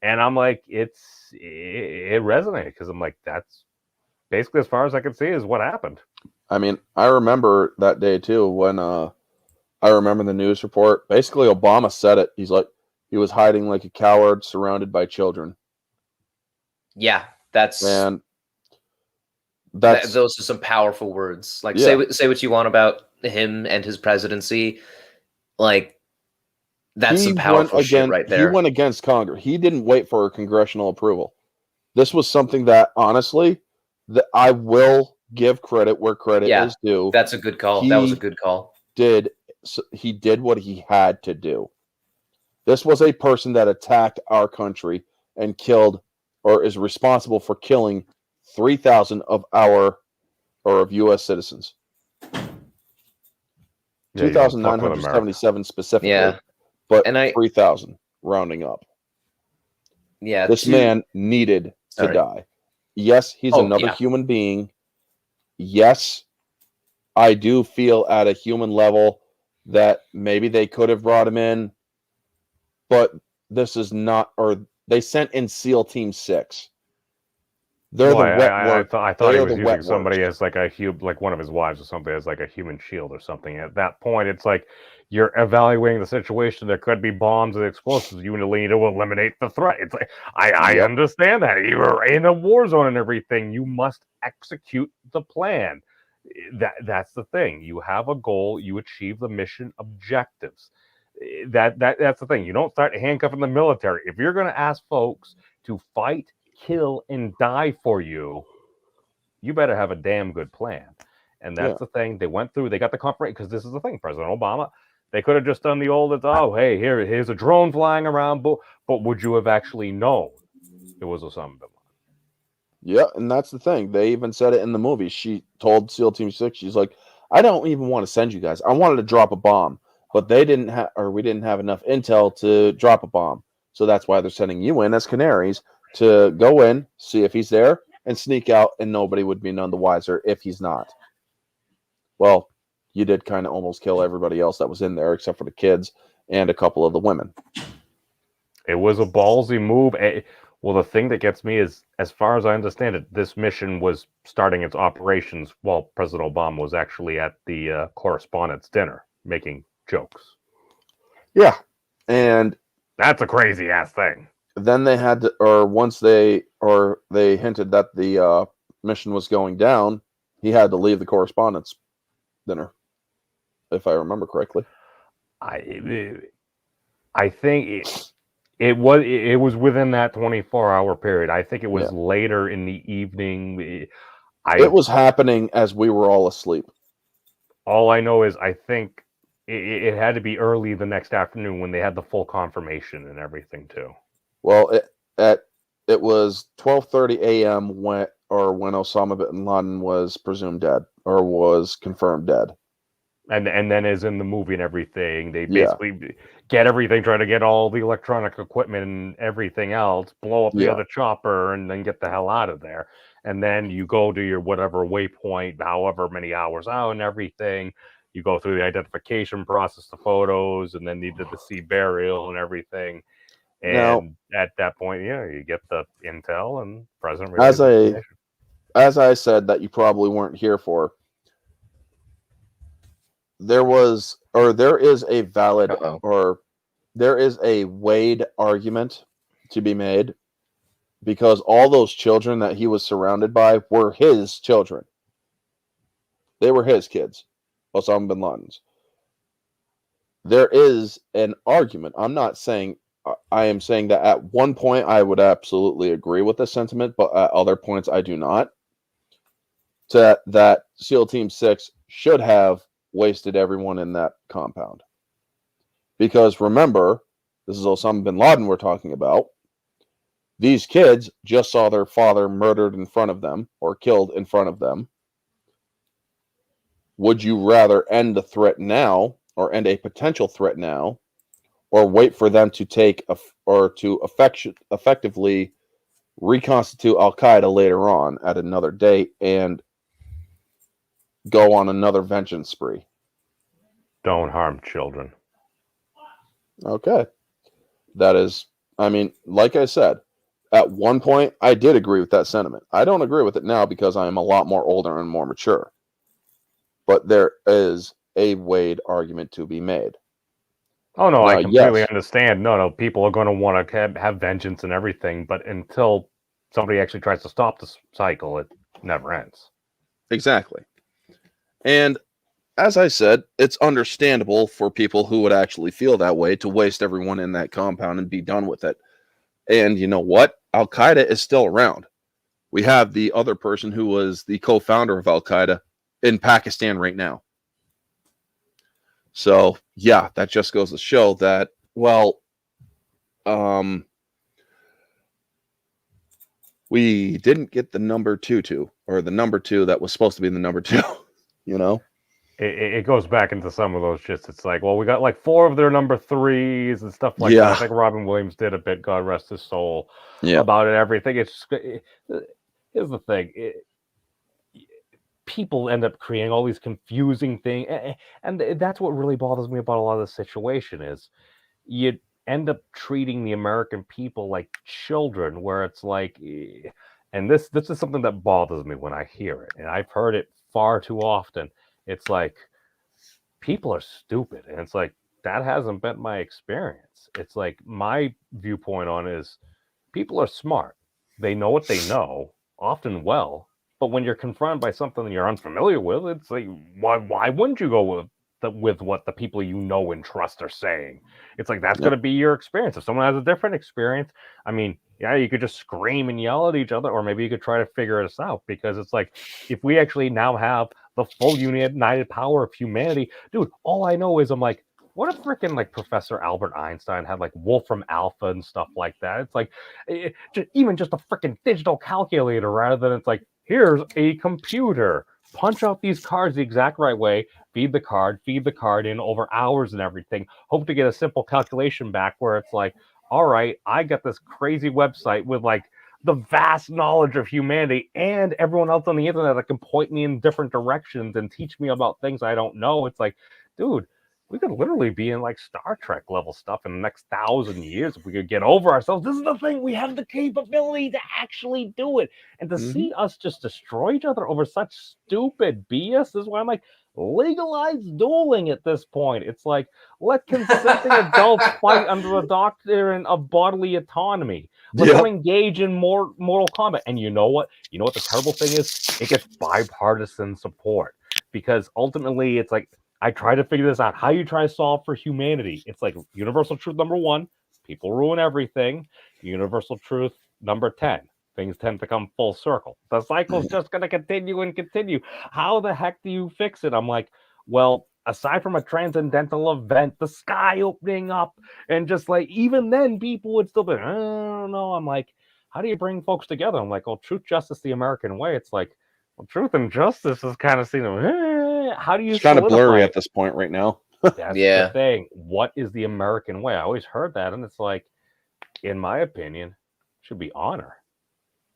And I'm like, it resonated, because I'm like, that's basically as far as I can see is what happened. I mean, I remember that day too, when I remember the news report. Basically, Obama said it. He's like, he was hiding like a coward surrounded by children. Yeah, that's... And those are some powerful words. Like, say what you want about him and his presidency. Like, that's some powerful shit right there. He went against Congress. He didn't wait for congressional approval. This was something that, honestly, that I will give credit where credit is due. That's a good call. That was a good call. He did what he had to do. This was a person that attacked our country and killed, or is responsible for killing 3,000 of U.S. citizens. 2,977 specifically, but 3,000 rounding up. Yeah, this man needed to die. Yes, he's another human being. Yes, I do feel at a human level that maybe they could have brought him in, but this is not. Or they sent in SEAL Team 6. They're the wet work. I thought he was using somebody as like like one of his wives or something as like a human shield or something. At that point, it's like you're evaluating the situation. There could be bombs and explosives. You need to eliminate the threat. It's like I understand that you are in a war zone and everything. You must execute the plan. That's the thing. You have a goal. You achieve the mission objectives. That's the thing. You don't start handcuffing the military. If you're going to ask folks to fight, kill, and die for you, you better have a damn good plan. And that's the thing. They went through, they got the confirmation, because this is the thing. President Obama, they could have just done the old, hey, here's a drone flying around, but would you have actually known it was Osama Bin Laden? Yeah, and that's the thing. They even said it in the movie. She told SEAL Team 6, she's like, I don't even want to send you guys. I wanted to drop a bomb, but we didn't have enough intel to drop a bomb. So that's why they're sending you in as canaries to go in, see if he's there, and sneak out, and nobody would be none the wiser if he's not. Well, you did kind of almost kill everybody else that was in there, except for the kids and a couple of the women. It was a ballsy move. Well, the thing that gets me is, as far as I understand it, this mission was starting its operations while President Obama was actually at the correspondents' dinner making jokes. Yeah, and that's a crazy-ass thing. Then they had to, they hinted that the mission was going down, he had to leave the correspondence dinner, if I remember correctly. I think it was within that 24-hour period. I think it was later in the evening. It was happening as we were all asleep. All I know is I think it had to be early the next afternoon when they had the full confirmation and everything too. Well, it was 12:30 a.m. when Osama bin Laden was presumed dead, or was confirmed dead. And then, as in the movie and everything, they basically get everything, try to get all the electronic equipment and everything else, blow up the other chopper, and then get the hell out of there. And then you go to your whatever waypoint, however many hours out and everything. You go through the identification process, the photos, and then you did the sea burial and everything. And at that point, you get the intel and President. As I said, that you probably weren't here for. There is a valid there is a weighed argument to be made, because all those children that he was surrounded by were his children. They were his kids, Osama bin Laden's. There is an argument. I am saying that at one point I would absolutely agree with this sentiment, but at other points I do not. that SEAL Team 6 should have wasted everyone in that compound. Because remember, this is Osama Bin Laden we're talking about. These kids just saw their father murdered in front of them or killed in front of them. Would you rather end the threat now or end a potential threat now, or wait for them to effectively reconstitute Al-Qaeda later on at another date and go on another vengeance spree? Don't harm children. Okay. That is, I mean, like I said, at one point, I did agree with that sentiment. I don't agree with it now because I am a lot more older and more mature. But there is a weighed argument to be made. Oh, no, Now, I completely yes. understand. No, people are going to want to have vengeance and everything, but until somebody actually tries to stop this cycle, it never ends. Exactly. And as I said, it's understandable for people who would actually feel that way to waste everyone in that compound and be done with it. And you know what? Al-Qaeda is still around. We have the other person who was the co-founder of Al-Qaeda in Pakistan right now. So, yeah, that just goes to show that, well, we didn't get the number 2 or the number 2 that was supposed to be the number 2, you know? It goes back into some of those just, it's like, well, we got like 4 of their number 3s and stuff like that. I think Robin Williams did a bit, God rest his soul, about it, everything. It's here's the thing. People end up creating all these confusing things, and that's what really bothers me about a lot of the situation is you end up treating the American people like children, where it's like, and this is something that bothers me when I hear it, and I've heard it far too often. It's like, people are stupid, and it's like, that hasn't been my experience. It's like, my viewpoint on it is, people are smart. They know what they know, often well, but when you're confronted by something that you're unfamiliar with, it's like, why wouldn't you go with what the people you know and trust are saying? It's like, that's going to be your experience. If someone has a different experience, I mean, yeah, you could just scream and yell at each other, or maybe you could try to figure this out, because it's like, if we actually now have the full united power of humanity, dude, all I know is, I'm like, what if freaking like Professor Albert Einstein had like Wolfram Alpha and stuff like that? It's like, even just a freaking digital calculator, rather than it's like, here's a computer, punch out these cards the exact right way, feed the card in over hours and everything, hope to get a simple calculation back where it's like, all right, I got this crazy website with like the vast knowledge of humanity and everyone else on the internet that can point me in different directions and teach me about things I don't know. It's like, dude, we could literally be in like Star Trek level stuff in the next 1,000 years if we could get over ourselves. This is the thing. We have the capability to actually do it. And to see us just destroy each other over such stupid BS is why I'm like, legalize dueling at this point. It's like, let consenting adults fight under the doctrine of bodily autonomy. Let them engage in more Mortal Kombat. And you know what? You know what the terrible thing is? It gets bipartisan support. Because ultimately, it's like, I try to figure this out. How you try to solve for humanity? It's like, universal truth number 1, people ruin everything. Universal truth number 10, things tend to come full circle. The cycle's just going to continue and continue. How the heck do you fix it? I'm like, well, aside from a transcendental event, the sky opening up, and just like, even then people would still be, I don't know. I'm like, how do you bring folks together? I'm like, well, truth, justice, the American way. It's like, well, truth and justice is kind of seen. How do you? It's kind of blurry at this point right now. That's the thing. What is the American way? I always heard that, and it's like, in my opinion, should be honor.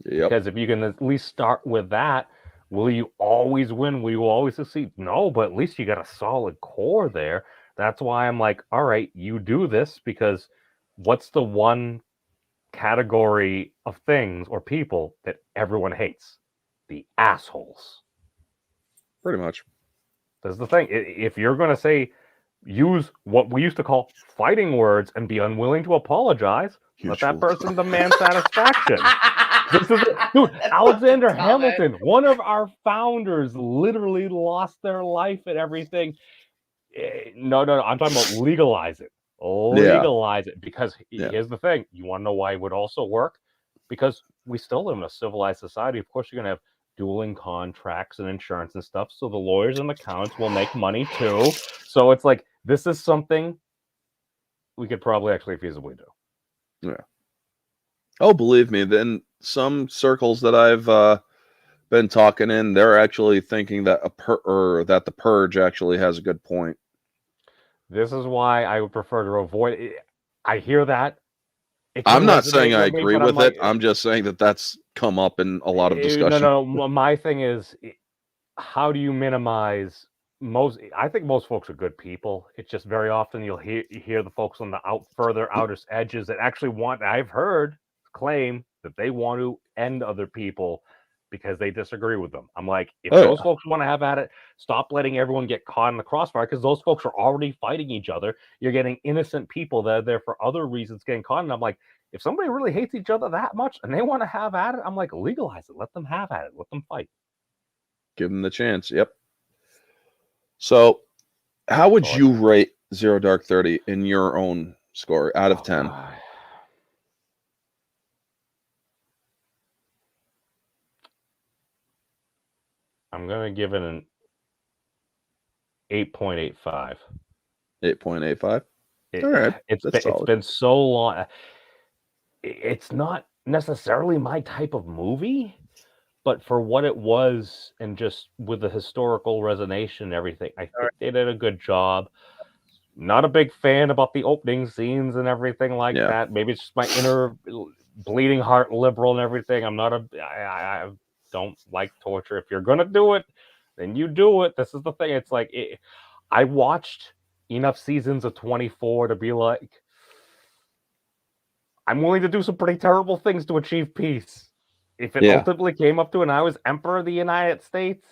Because if you can at least start with that, will you always win? Will you always succeed? No, but at least you got a solid core there. That's why I'm like, all right, you do this, because what's the one category of things or people that everyone hates? The assholes. Pretty much. That's the thing. If you're going to say, use what we used to call fighting words and be unwilling to apologize, let that person demand satisfaction. This is it. Dude, Alexander Hamilton, one of our founders, literally lost their life and everything. No, I'm talking about legalize it. Legalize it. Because here's the thing. You want to know why it would also work? Because we still live in a civilized society. Of course, you're going to have dueling contracts and insurance and stuff. So the lawyers and accountants will make money too. So it's like, this is something we could probably actually feasibly do. Yeah. Oh, believe me, then some circles that I've been talking in, they're actually thinking that that the Purge actually has a good point. This is why I would prefer to avoid it. I hear that. I'm not saying I agree but with like, it. I'm just saying that that's come up in a lot of discussion. No. My thing is, how do you minimize I think most folks are good people. It's just very often you'll hear the folks on the further outer edges that actually I've heard claim that they want to end other people because they disagree with them. I'm like, if those folks want to have at it, stop letting everyone get caught in the crossfire, because those folks are already fighting each other. You're getting innocent people that are there for other reasons getting caught. And I'm like, if somebody really hates each other that much and they want to have at it, I'm like, legalize it. Let them have at it. Let them fight. Give them the chance. Yep. So, how would you rate Zero Dark 30 in your own score out of 10? I'm going to give it an 8.85. 8.85? All right. It's been so long. It's not necessarily my type of movie, but for what it was and just with the historical resonation and everything, I think they did a good job. Not a big fan about the opening scenes and everything like that. Maybe it's just my inner bleeding heart liberal and everything. I don't like torture. If you're gonna do it, then you do it. This is the thing. It's like I watched enough seasons of 24 to be like, I'm willing to do some pretty terrible things to achieve peace. If it ultimately came up to and I was Emperor of the United States,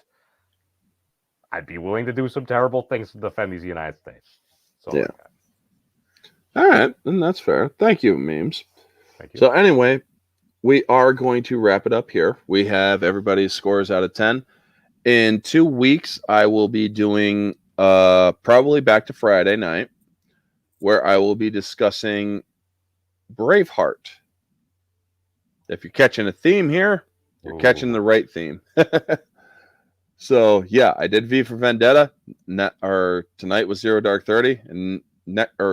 I'd be willing to do some terrible things to defend these United States. So yeah. All right, and that's fair. Thank you, Memes. Thank you. So anyway, we are going to wrap it up here. We have everybody's scores out of 10. In 2 weeks, I will be doing probably back to Friday night, where I will be discussing Braveheart. If you're catching a theme here, you're catching the right theme. So yeah, I did V for Vendetta. Tonight was Zero Dark 30, and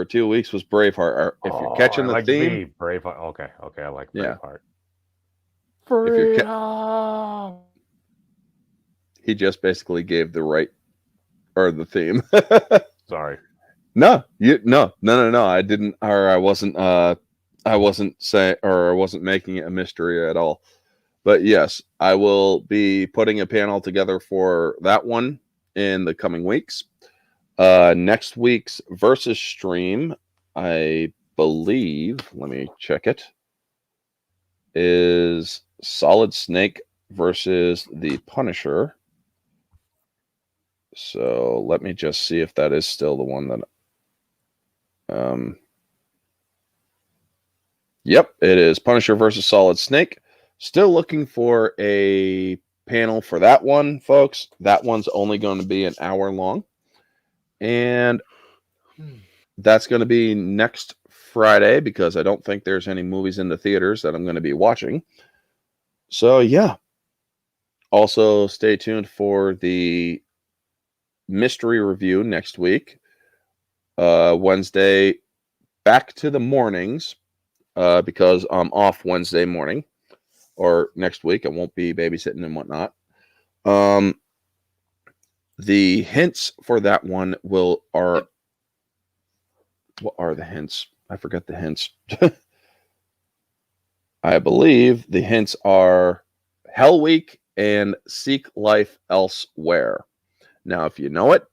2 weeks was Braveheart. If you're catching the theme, Braveheart. Okay, I like Braveheart. Freedom. He just basically gave the theme. Sorry. No. I didn't, or I wasn't. I wasn't making it a mystery at all. But yes, I will be putting a panel together for that one in the coming weeks. Next week's versus stream, I believe, let me check it, is Solid Snake versus the Punisher. So let me just see if that is still the one that... Yep, it is Punisher versus Solid Snake. Still looking for a panel for that one, folks. That one's only going to be an hour long. And that's going to be next Friday, because I don't think there's any movies in the theaters that I'm going to be watching. So, yeah. Also, stay tuned for the mystery review next week. Wednesday, back to the mornings, because I'm off Wednesday morning. Or next week, I won't be babysitting and whatnot. The hints for that one are... What are the hints? I forgot the hints. I believe the hints are Hell Week and Seek Life Elsewhere. Now, if you know it,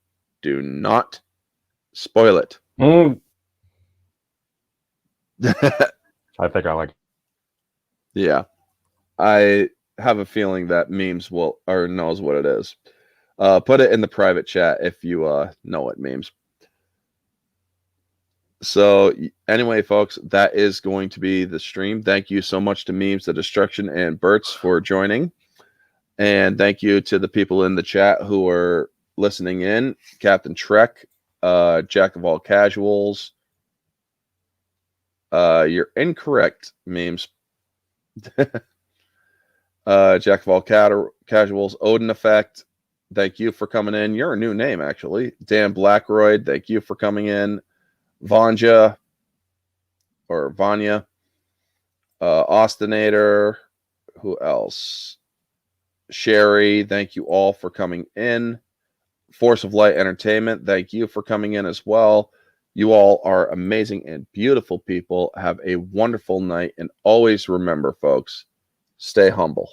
do not spoil it. I think I like it. Yeah. I have a feeling that Memes knows what it is. Put it in the private chat if you know it, Memes. So anyway, folks, that is going to be the stream. Thank you so much to Memes, The Destruction, and Bertz for joining. And thank you to the people in the chat who are listening in. Captain Trek, Jack of All Casuals. You're incorrect, Memes. Jack of all casuals, Odin Effect. Thank you for coming in. You're a new name, actually. Dan Blackroyd, thank you for coming in. Vanya, Austinator. Who else? Sherry, thank you all for coming in. Force of Light Entertainment, thank you for coming in as well. You all are amazing and beautiful people. Have a wonderful night. And always remember, folks, stay humble.